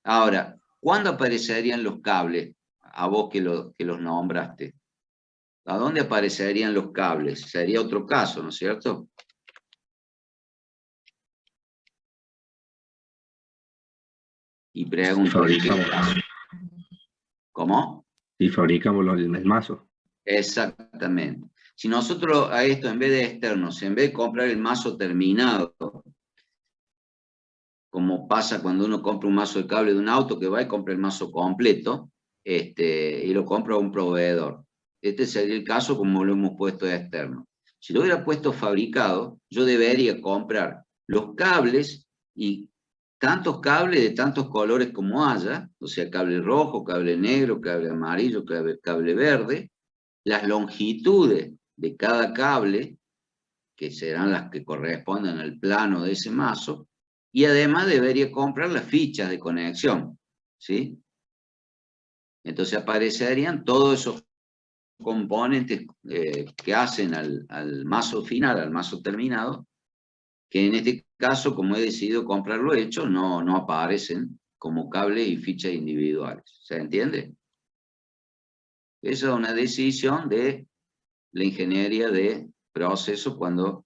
Ahora, ¿cuándo aparecerían los cables? A vos que los nombraste. ¿A dónde aparecerían los cables? Sería otro caso, ¿no es cierto? Y pregunto, ¿en qué caso? ¿Cómo? Y fabricamos el mazo. Exactamente. Si nosotros a esto, en vez de externos, en vez de comprar el mazo terminado, como pasa cuando uno compra un mazo de cable de un auto, que va y compra el mazo completo, y lo compra a un proveedor. Este sería el caso como lo hemos puesto de externo. Si lo hubiera puesto fabricado, yo debería comprar los cables, y tantos cables de tantos colores como haya, o sea, cable rojo, cable negro, cable amarillo, cable verde, las longitudes de cada cable, que serán las que correspondan al plano de ese mazo, y además debería comprar las fichas de conexión, ¿sí? Entonces aparecerían todos esos componentes que hacen al mazo final, al mazo terminado, que en este caso, como he decidido comprarlo hecho, no aparecen como cables y fichas individuales. ¿Se entiende? Esa es una decisión de la ingeniería de proceso cuando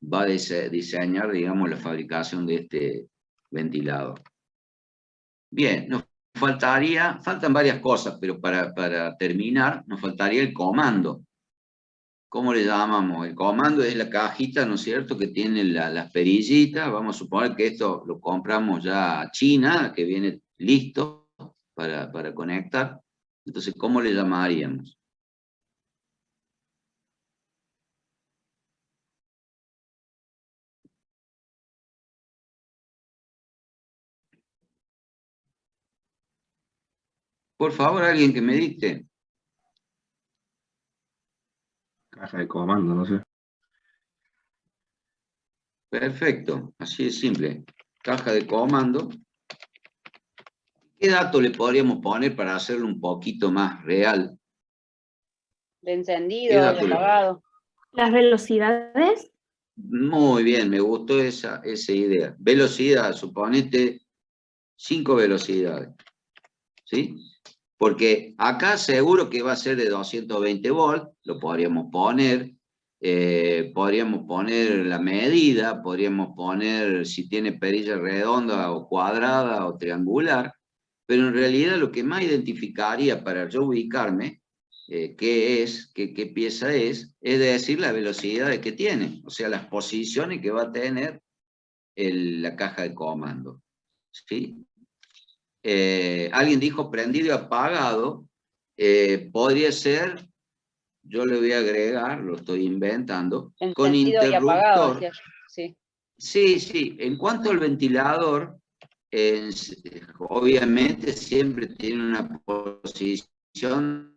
va a diseñar, digamos, la fabricación de este ventilador. Bien, faltan varias cosas, pero para terminar, nos faltaría el comando. ¿Cómo le llamamos? El comando es la cajita, ¿no es cierto?, que tiene las perillitas. Vamos a suponer que esto lo compramos ya a China, que viene listo para conectar. Entonces, ¿cómo le llamaríamos? Por favor, alguien que me dicte. Caja de comando, no sé. Perfecto, así es simple. Caja de comando. ¿Qué dato le podríamos poner para hacerlo un poquito más real? De encendido, de apagado. Las velocidades. Muy bien, me gustó esa idea. Velocidad, suponete 5 velocidades. ¿Sí? Porque acá seguro que va a ser de 220 volts, lo podríamos poner la medida, podríamos poner si tiene perilla redonda o cuadrada o triangular, pero en realidad lo que más identificaría para yo ubicarme qué pieza es decir la velocidad que tiene, o sea, las posiciones que va a tener la caja de comando. ¿Sí? Alguien dijo prendido y apagado, podría ser, yo le voy a agregar, lo estoy inventando, con Encendido y apagado, interruptor. decía yo, sí. Sí, en cuanto al ventilador, obviamente siempre tiene una posición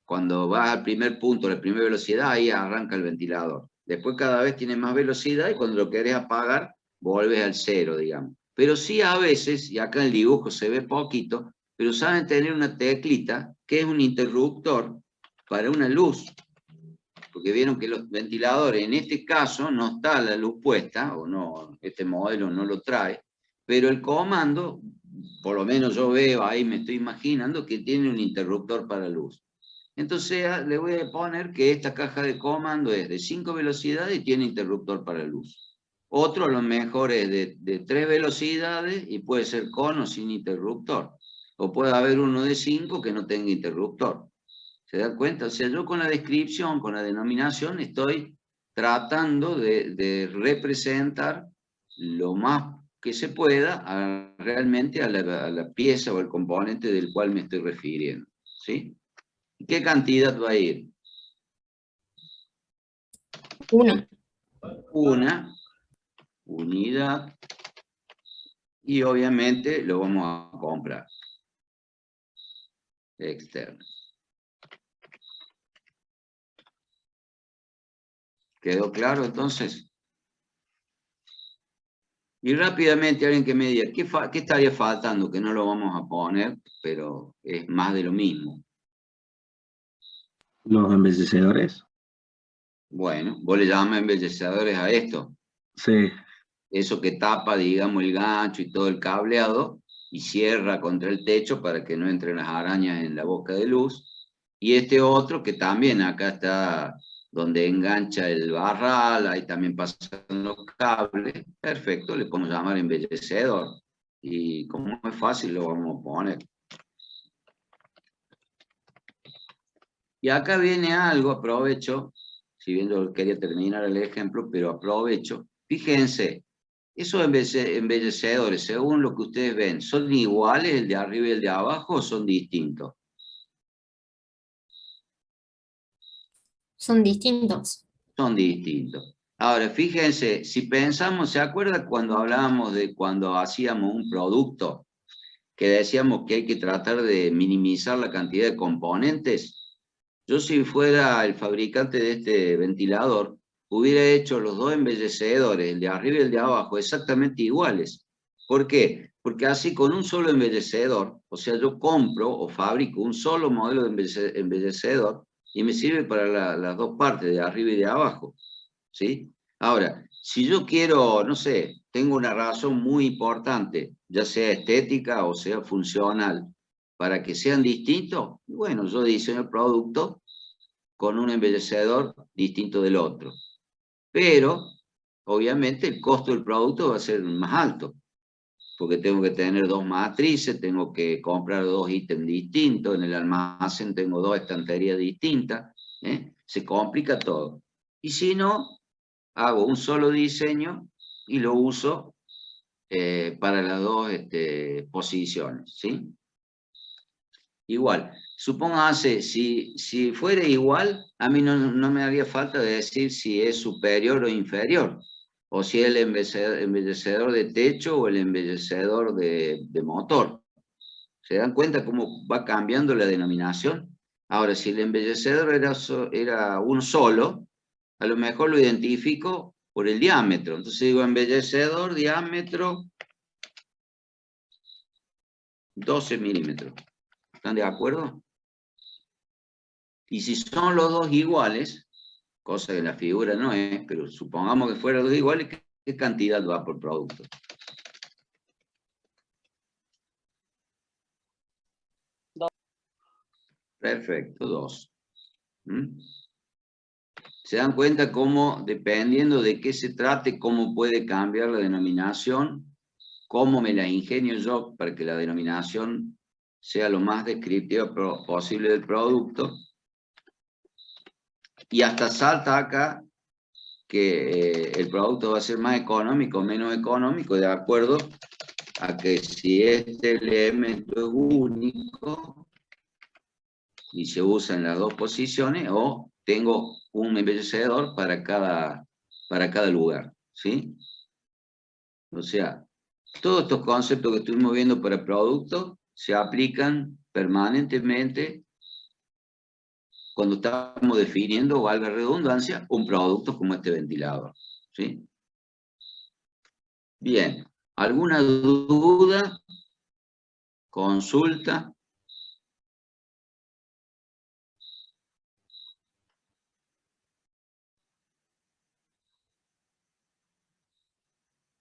cuando va al primer punto, la primera velocidad, ahí arranca el ventilador. Después cada vez tiene más velocidad y cuando lo querés apagar, volves al cero, digamos. Pero sí a veces, y acá en el dibujo se ve poquito, pero saben tener una teclita que es un interruptor para una luz. Porque vieron que los ventiladores, en este caso, no está la luz puesta, o no, este modelo no lo trae, pero el comando, por lo menos yo veo ahí, me estoy imaginando que tiene un interruptor para luz. Entonces le voy a poner que esta caja de comando es de 5 velocidades y tiene interruptor para luz. Otro a lo mejor es de 3 velocidades y puede ser con o sin interruptor. O puede haber uno de 5 que no tenga interruptor. ¿Se dan cuenta? O sea, yo con la descripción, con la denominación, estoy tratando de representar lo más que se pueda realmente a la pieza o el componente del cual me estoy refiriendo. ¿Sí? ¿Qué cantidad va a ir? Una unidad. Y obviamente lo vamos a comprar. Externo. ¿Quedó claro entonces? Y rápidamente alguien que me diga, ¿qué estaría faltando? Que no lo vamos a poner, pero es más de lo mismo. Los embellecedores. Bueno, vos le llamas embellecedores a esto. Sí. Eso que tapa, digamos, el gancho y todo el cableado y cierra contra el techo para que no entren las arañas en la boca de luz. Y este otro que también acá está donde engancha el barral, ahí también pasan los cables. Perfecto, le podemos llamar embellecedor. Y como es fácil, lo vamos a poner. Y acá viene algo, aprovecho, si bien yo quería terminar el ejemplo, pero aprovecho. Fíjense, esos embellecedores, según lo que ustedes ven, ¿son iguales el de arriba y el de abajo o son distintos? Son distintos. Son distintos. Ahora, fíjense, si pensamos, ¿se acuerdan cuando hablábamos de cuando hacíamos un producto? Que decíamos que hay que tratar de minimizar la cantidad de componentes. Yo, si fuera el fabricante de este ventilador, hubiera hecho los dos embellecedores, el de arriba y el de abajo, exactamente iguales. ¿Por qué? Porque así con un solo embellecedor, o sea, yo compro o fabrico un solo modelo de embellecedor y me sirve para las dos partes, de arriba y de abajo. ¿Sí? Ahora, si yo quiero, no sé, tengo una razón muy importante, ya sea estética o sea funcional, para que sean distintos, bueno, yo diseño el producto con un embellecedor distinto del otro. Pero, obviamente, el costo del producto va a ser más alto, porque tengo que tener dos matrices, tengo que comprar dos ítems distintos, en el almacén tengo dos estanterías distintas, se complica todo. Y si no, hago un solo diseño y lo uso para las dos posiciones, ¿sí? Igual, supóngase, si fuera igual, a mí no me haría falta decir si es superior o inferior, o si es el embellecedor de techo o el embellecedor de motor. ¿Se dan cuenta cómo va cambiando la denominación? Ahora, si el embellecedor era uno solo, a lo mejor lo identifico por el diámetro. Entonces digo embellecedor, diámetro, 12 milímetros. ¿Están de acuerdo? Y si son los dos iguales, cosa que en la figura no es, pero supongamos que fueran los dos iguales, ¿qué cantidad va por producto? Perfecto, 2. ¿Se dan cuenta cómo, dependiendo de qué se trate, cómo puede cambiar la denominación? ¿Cómo me la ingenio yo para que la denominación sea lo más descriptiva posible del producto? Y hasta salta acá que el producto va a ser más económico o menos económico, de acuerdo a que si este elemento es único y se usa en las dos posiciones, o tengo un embellecedor para cada lugar, ¿sí? O sea, todos estos conceptos que estuvimos viendo para productos se aplican permanentemente cuando estamos definiendo, valga la redundancia, un producto como este ventilador, ¿sí? Bien, ¿alguna duda? ¿Consulta?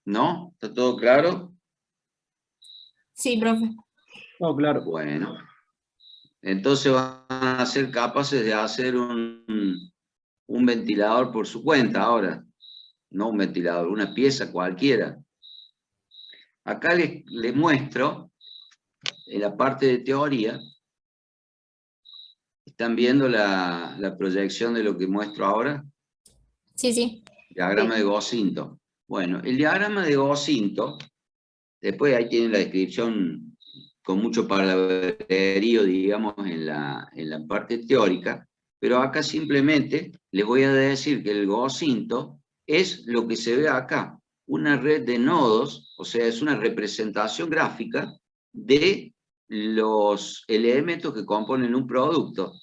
¿No? ¿Está todo claro? Sí, profe. No, claro. Bueno, entonces van a ser capaces de hacer un ventilador por su cuenta ahora. No un ventilador, una pieza cualquiera. Acá les muestro, en la parte de teoría, ¿están viendo la proyección de lo que muestro ahora? Sí, sí. Diagrama de Gauss-Cinto. Bueno, el diagrama de Gauss-Cinto, después ahí tiene la descripción con mucho palabrerío, digamos, en la parte teórica, pero acá simplemente les voy a decir que el Gauss-Cinto es lo que se ve acá, una red de nodos, o sea, es una representación gráfica de los elementos que componen un producto.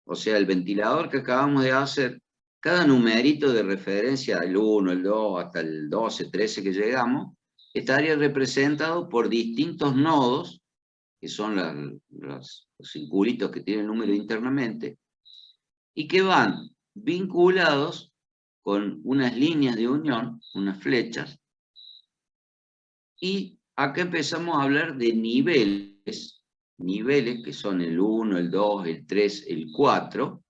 O sea, el ventilador que acabamos de hacer, cada numerito de referencia, el 1, el 2, hasta el 12, 13 que llegamos, estaría representado por distintos nodos, que son los circulitos que tienen número internamente, y que van vinculados con unas líneas de unión, unas flechas, y acá empezamos a hablar de niveles que son el 1, el 2, el 3, el 4,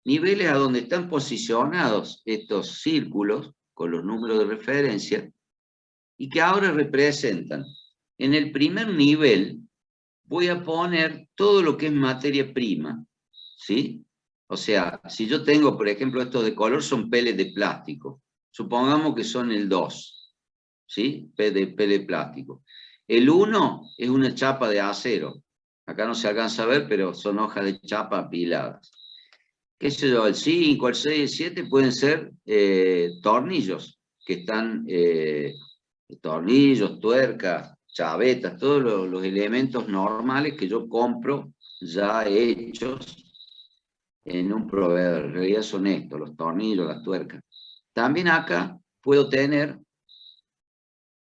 niveles a donde están posicionados estos círculos con los números de referencia, y que ahora representan, en el primer nivel, voy a poner todo lo que es materia prima, ¿sí? O sea, si yo tengo, por ejemplo, estos de color son peles de plástico. Supongamos que son el 2, ¿sí? Pele de plástico. El 1 es una chapa de acero. Acá no se alcanza a ver, pero son hojas de chapa apiladas. ¿Qué sé yo? El 5, el 6, el 7 pueden ser tornillos, que están, tornillos, tuercas, chavetas, todos los elementos normales que yo compro ya hechos en un proveedor. En realidad son estos, los tornillos, las tuercas. También acá puedo tener,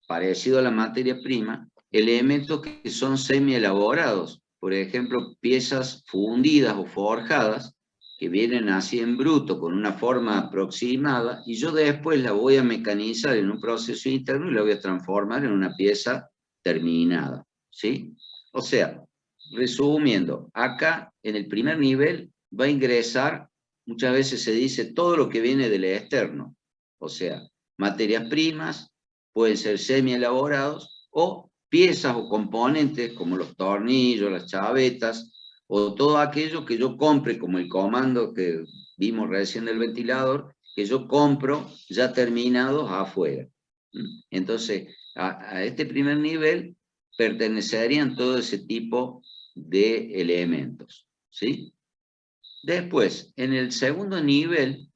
parecido a la materia prima, elementos que son semi-elaborados. Por ejemplo, piezas fundidas o forjadas, que vienen así en bruto, con una forma aproximada, y yo después la voy a mecanizar en un proceso interno y la voy a transformar en una pieza terminada, ¿sí? O sea, resumiendo, acá en el primer nivel va a ingresar, muchas veces se dice, todo lo que viene del externo, o sea, materias primas, pueden ser semi-elaborados, o piezas o componentes como los tornillos, las chavetas, o todo aquello que yo compre, como el comando que vimos recién del ventilador, que yo compro ya terminados afuera. Entonces, a este primer nivel pertenecerían todo ese tipo de elementos, ¿sí? Después, en el segundo nivel,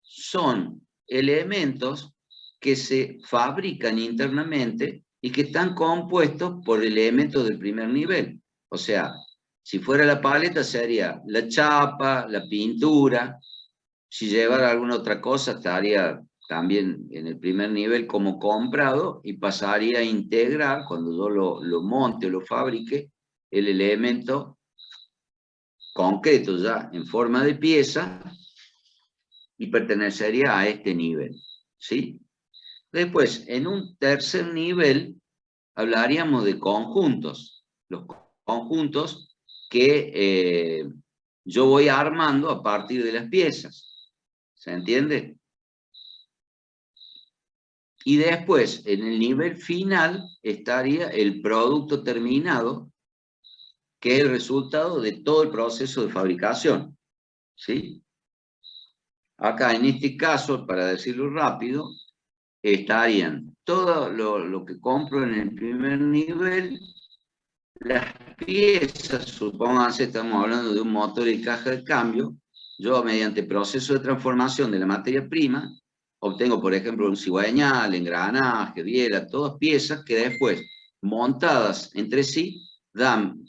son elementos que se fabrican internamente y que están compuestos por elementos del primer nivel. O sea, si fuera la paleta sería la chapa, la pintura. Si llevara alguna otra cosa estaría también en el primer nivel como comprado y pasaría a integrar, cuando yo lo monte o lo fabrique, el elemento concreto ya en forma de pieza y pertenecería a este nivel, ¿sí? Después, en un tercer nivel, hablaríamos de conjuntos. Los conjuntos que yo voy armando a partir de las piezas. ¿Se entiende? Y después, en el nivel final, estaría el producto terminado, que es el resultado de todo el proceso de fabricación, ¿sí? Acá, en este caso, para decirlo rápido, estarían todo lo que compro en el primer nivel, las piezas, supónganse, estamos hablando de un motor y caja de cambio, yo mediante proceso de transformación de la materia prima, obtengo, por ejemplo, un cigüeñal, engranaje, biela, todas piezas que después, montadas entre sí, dan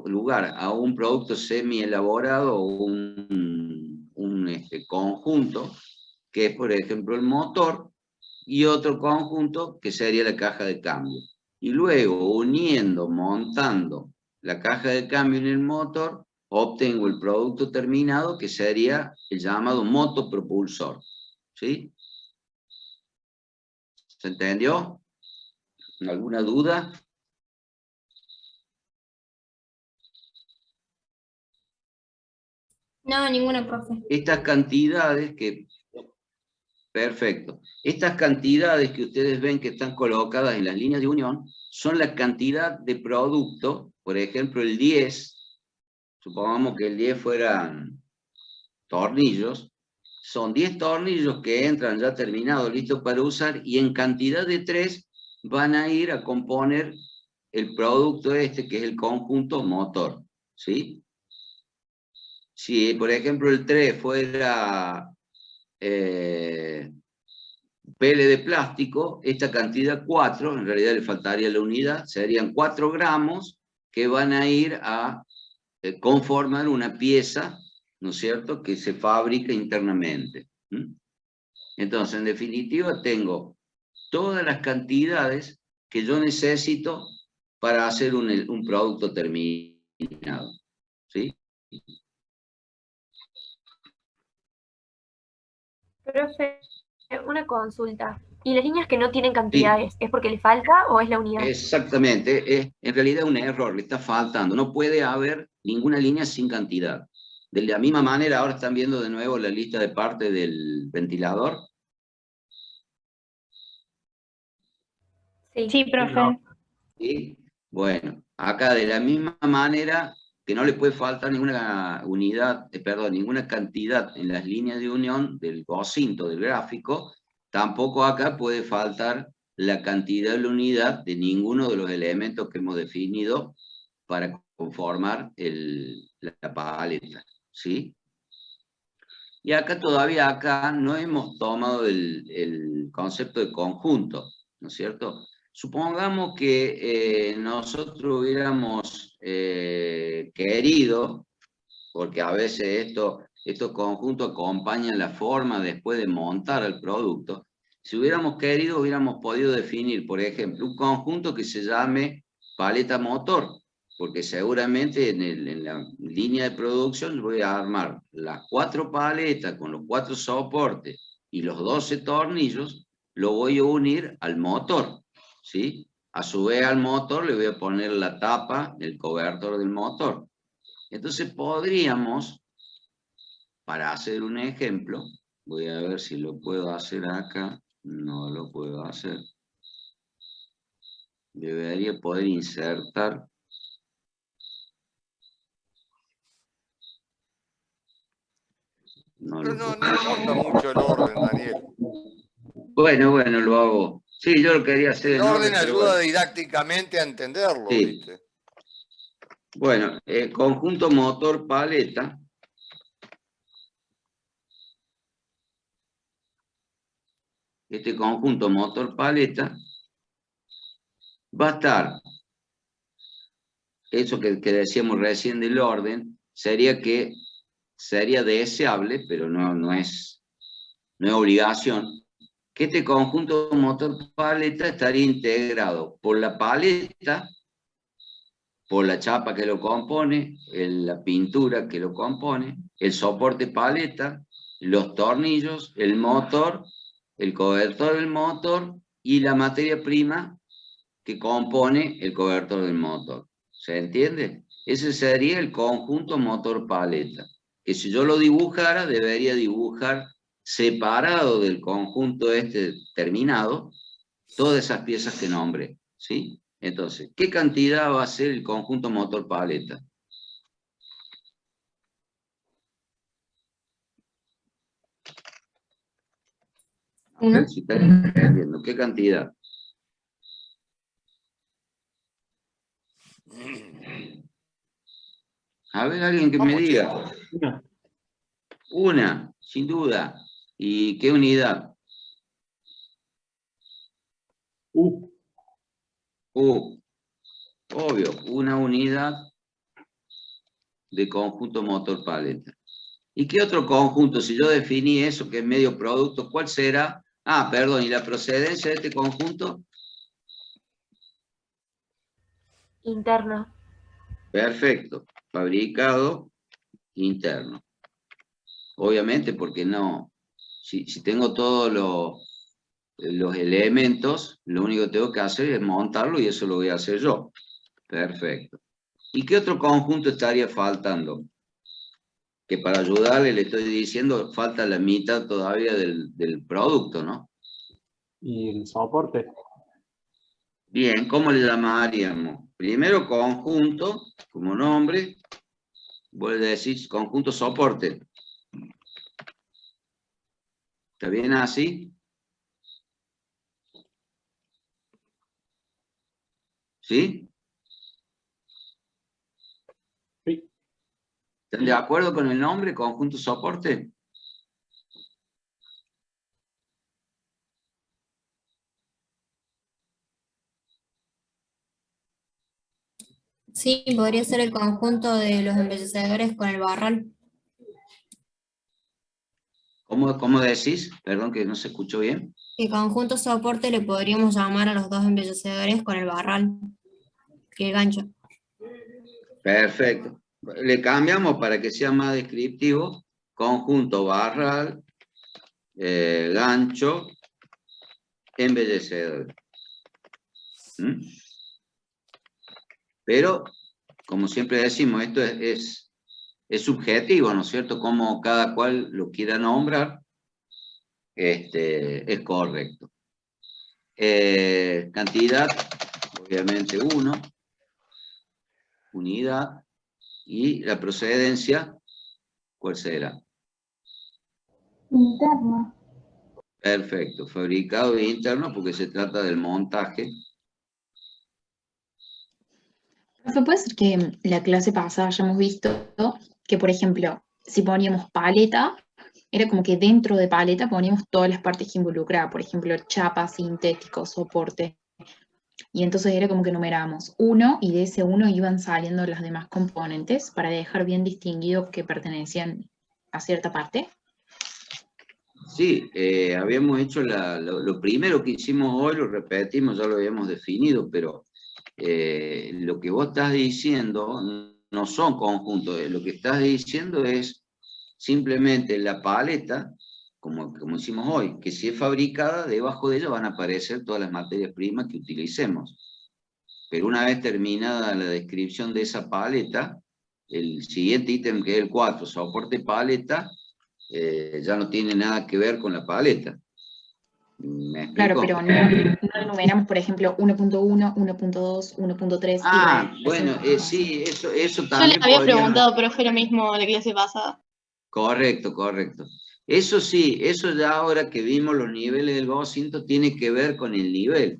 lugar a un producto semi-elaborado o un conjunto, que es, por ejemplo, el motor, y otro conjunto que sería la caja de cambio. Y luego, uniendo, montando la caja de cambio en el motor, obtengo el producto terminado, que sería el llamado motopropulsor. ¿Sí? ¿Se entendió? ¿Alguna duda? No, ninguna, profe. Estas cantidades que... Perfecto. Estas cantidades que ustedes ven que están colocadas en las líneas de unión son la cantidad de producto, por ejemplo el 10, supongamos que el 10 fueran tornillos, son 10 tornillos que entran ya terminados, listos para usar, y en cantidad de 3 van a ir a componer el producto este, que es el conjunto motor, ¿sí? Si, por ejemplo, el 3 fuera pele de plástico, esta cantidad 4, en realidad le faltaría la unidad, serían 4 gramos que van a ir a conformar una pieza, ¿no es cierto?, que se fabrica internamente. Entonces, en definitiva, tengo todas las cantidades que yo necesito para hacer un producto terminado. ¿Sí? Profe, una consulta. ¿Y las líneas que no tienen cantidades, es porque le falta o es la unidad? Exactamente, es en realidad un error, le está faltando. No puede haber ninguna línea sin cantidad. De la misma manera, ahora están viendo de nuevo la lista de parte del ventilador. Sí, profe. ¿Sí? Bueno, acá de la misma manera que no le puede faltar ninguna unidad, ninguna cantidad en las líneas de unión del cocinto del gráfico, tampoco acá puede faltar la cantidad de la unidad de ninguno de los elementos que hemos definido para conformar la paleta, ¿sí? Y acá todavía no hemos tomado el concepto de conjunto, ¿no es cierto? Supongamos que nosotros hubiéramos querido, porque a veces estos conjuntos acompañan la forma después de montar el producto, si hubiéramos querido, hubiéramos podido definir, por ejemplo, un conjunto que se llame paleta motor, porque seguramente en la línea de producción voy a armar las 4 paletas con los 4 soportes y los 12 tornillos, lo voy a unir al motor, ¿sí? A su vez al motor le voy a poner la tapa, el cobertor del motor. Entonces podríamos, para hacer un ejemplo, voy a ver si lo puedo hacer acá, no lo puedo hacer. Debería poder insertar. Pero no importa mucho el orden, Daniel. Bueno, lo hago. Sí, yo lo quería hacer El en orden pero ayuda bueno. didácticamente a entenderlo, Sí. ¿viste? Bueno, conjunto motor paleta. Este conjunto motor paleta va a estar, eso que decíamos recién del orden, sería deseable, pero no es obligación, que este conjunto motor paleta estaría integrado por la paleta, por la chapa que lo compone, la pintura que lo compone, el soporte paleta, los tornillos, el motor, el cobertor del motor y la materia prima que compone el cobertor del motor. ¿Se entiende? Ese sería el conjunto motor paleta, que si yo lo dibujara, debería dibujar separado del conjunto terminado, todas esas piezas que nombré, ¿sí? Entonces, ¿qué cantidad va a ser el conjunto motor paleta? A ver si están entendiendo. ¿Qué cantidad? A ver, alguien que me diga. Una, sin duda. ¿Y qué unidad? Obvio, una unidad de conjunto motor paleta. ¿Y qué otro conjunto? Si yo definí eso, que es medio producto, ¿cuál será? Ah, perdón, ¿y la procedencia de este conjunto? Interno. Perfecto, fabricado interno. Obviamente, porque no, si tengo todos los elementos, lo único que tengo que hacer es montarlo y eso lo voy a hacer yo. Perfecto. ¿Y qué otro conjunto estaría faltando? Que para ayudarle le estoy diciendo, falta la mitad todavía del producto, ¿no? Y el soporte. Bien, ¿cómo le llamaríamos? Primero conjunto, como nombre, vos le decís conjunto soporte. ¿Está bien así? ¿Sí? Sí. ¿Están de acuerdo con el nombre, conjunto soporte? Sí, podría ser el conjunto de los embellecedores con el barral. ¿Cómo decís? Perdón que no se escuchó bien. El conjunto soporte le podríamos llamar a los dos embellecedores con el barral y el gancho. Perfecto. Le cambiamos para que sea más descriptivo. Conjunto barral, gancho, embellecedor. ¿Mm? Pero, como siempre decimos, esto es subjetivo, ¿no es cierto? Como cada cual lo quiera nombrar, es correcto. Cantidad, obviamente 1. Unidad. ¿Y la procedencia cuál será? Interna. Perfecto, fabricado interno porque se trata del montaje. Profe, puede ser que en la clase pasada hayamos visto que, por ejemplo, si poníamos paleta, era como que dentro de paleta poníamos todas las partes que involucraba, por ejemplo, chapa, sintético, soporte. Y entonces era como que numerábamos 1 y de ese 1 iban saliendo los demás componentes para dejar bien distinguido que pertenecían a cierta parte. Sí, habíamos hecho lo primero que hicimos hoy, lo repetimos, ya lo habíamos definido, pero lo que vos estás diciendo no son conjuntos, lo que estás diciendo es simplemente la paleta, como hicimos hoy, que si es fabricada, debajo de ella van a aparecer todas las materias primas que utilicemos. Pero una vez terminada la descripción de esa paleta, el siguiente ítem, que es el 4, soporte paleta, ya no tiene nada que ver con la paleta. ¿Me explico? Claro, pero no enumeramos, por ejemplo, 1.1, 1.2, 1.3. Ah, bueno, sí, eso Yo también le había podría- preguntado, profe, lo mismo la clase pasada. Correcto, correcto. Eso sí, eso ya ahora que vimos los niveles del Gauss-Cinto tiene que ver con el nivel,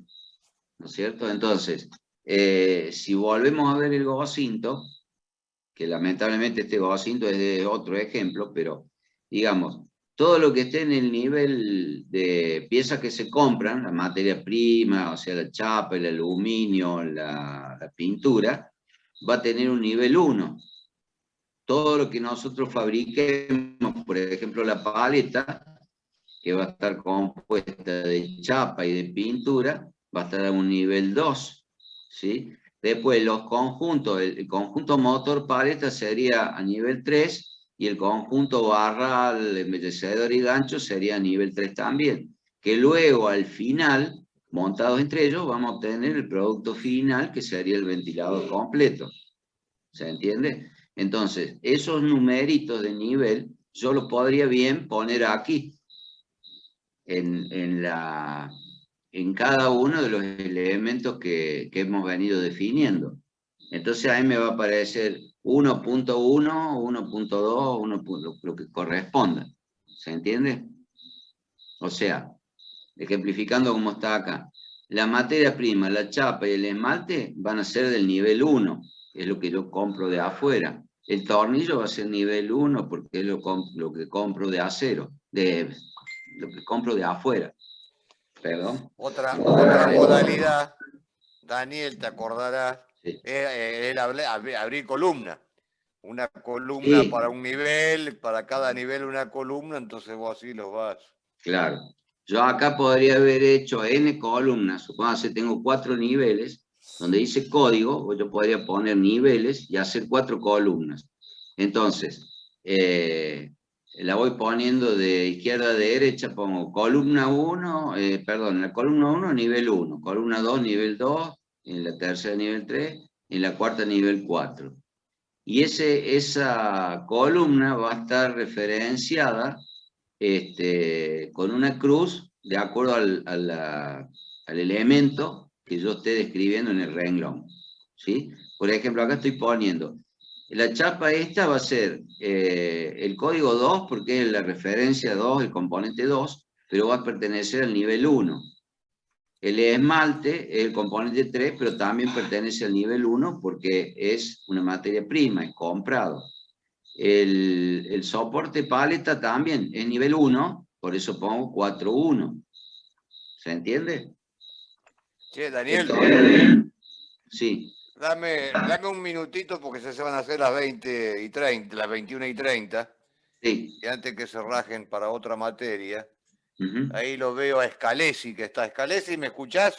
¿no es cierto? Entonces, si volvemos a ver el Gauss-Cinto, que lamentablemente este Gauss-Cinto es de otro ejemplo, pero digamos, todo lo que esté en el nivel de piezas que se compran, la materia prima, o sea, la chapa, el aluminio, la pintura, va a tener un nivel 1. Todo lo que nosotros fabriquemos, por ejemplo la paleta, que va a estar compuesta de chapa y de pintura, va a estar a un nivel 2, ¿sí? Después los conjuntos, el conjunto motor paleta sería a nivel 3, y el conjunto barral, embellecedor y gancho sería a nivel 3 también, que luego al final, montados entre ellos, vamos a obtener el producto final, que sería el ventilador completo. ¿Se entiende? Entonces, esos numeritos de nivel, yo los podría bien poner aquí, en cada uno de los elementos que hemos venido definiendo. Entonces ahí me va a aparecer 1.1, 1.2, lo que corresponda. ¿Se entiende? O sea, ejemplificando como está acá, la materia prima, la chapa y el esmalte van a ser del nivel 1, es lo que yo compro de afuera. El tornillo va a ser nivel 1 porque es lo que compro de acero, lo que compro de afuera. Perdón. Otra modalidad, Daniel, te acordarás, era abrir columna. Una columna Sí. para un nivel, para cada nivel una columna, entonces vos así los vas. Claro. Yo acá podría haber hecho N columnas, supóngase tengo 4 niveles, donde dice código, o yo podría poner niveles y hacer 4 columnas. Entonces, la voy poniendo de izquierda a derecha, pongo columna 1, perdón, en la columna 1 nivel 1, columna 2 nivel 2, en la tercera nivel 3, en la cuarta nivel 4. Y esa columna va a estar referenciada con una cruz de acuerdo al elemento que yo esté describiendo en el renglón, ¿sí? Por ejemplo, acá estoy poniendo, la chapa esta va a ser el código 2 porque es la referencia 2, el componente 2, pero va a pertenecer al nivel 1. El esmalte es el componente 3, pero también pertenece al nivel 1 porque es una materia prima, es comprado. El soporte paleta también es nivel 1, por eso pongo 4.1. ¿Se entiende? Che, Daniel, sí. Dame un minutito porque se van a hacer las 20 y 30, las 21 y 30. Sí. Y antes que se rajen para otra materia. Ahí lo veo a Scalesi, que está. Scalesi, ¿me escuchás?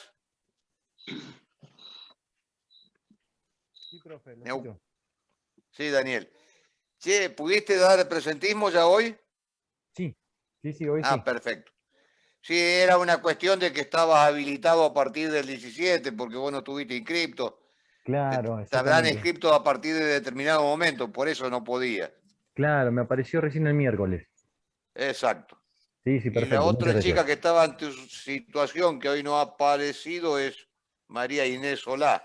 Sí, profe, lo escucho. Sí, Daniel. Che, ¿pudiste dar el presentismo ya hoy? Sí, hoy sí. Ah, perfecto. Sí, era una cuestión de que estabas habilitado a partir del 17, porque vos no estuviste inscripto. Claro, Te habrán exactamente. inscrito a partir de determinado momento, por eso no podía. Claro, me apareció recién el miércoles. Exacto. Sí, Y perfecto. la muchas otra gracias. chica que estaba en tu situación, que hoy no ha aparecido, es María Inés Solá.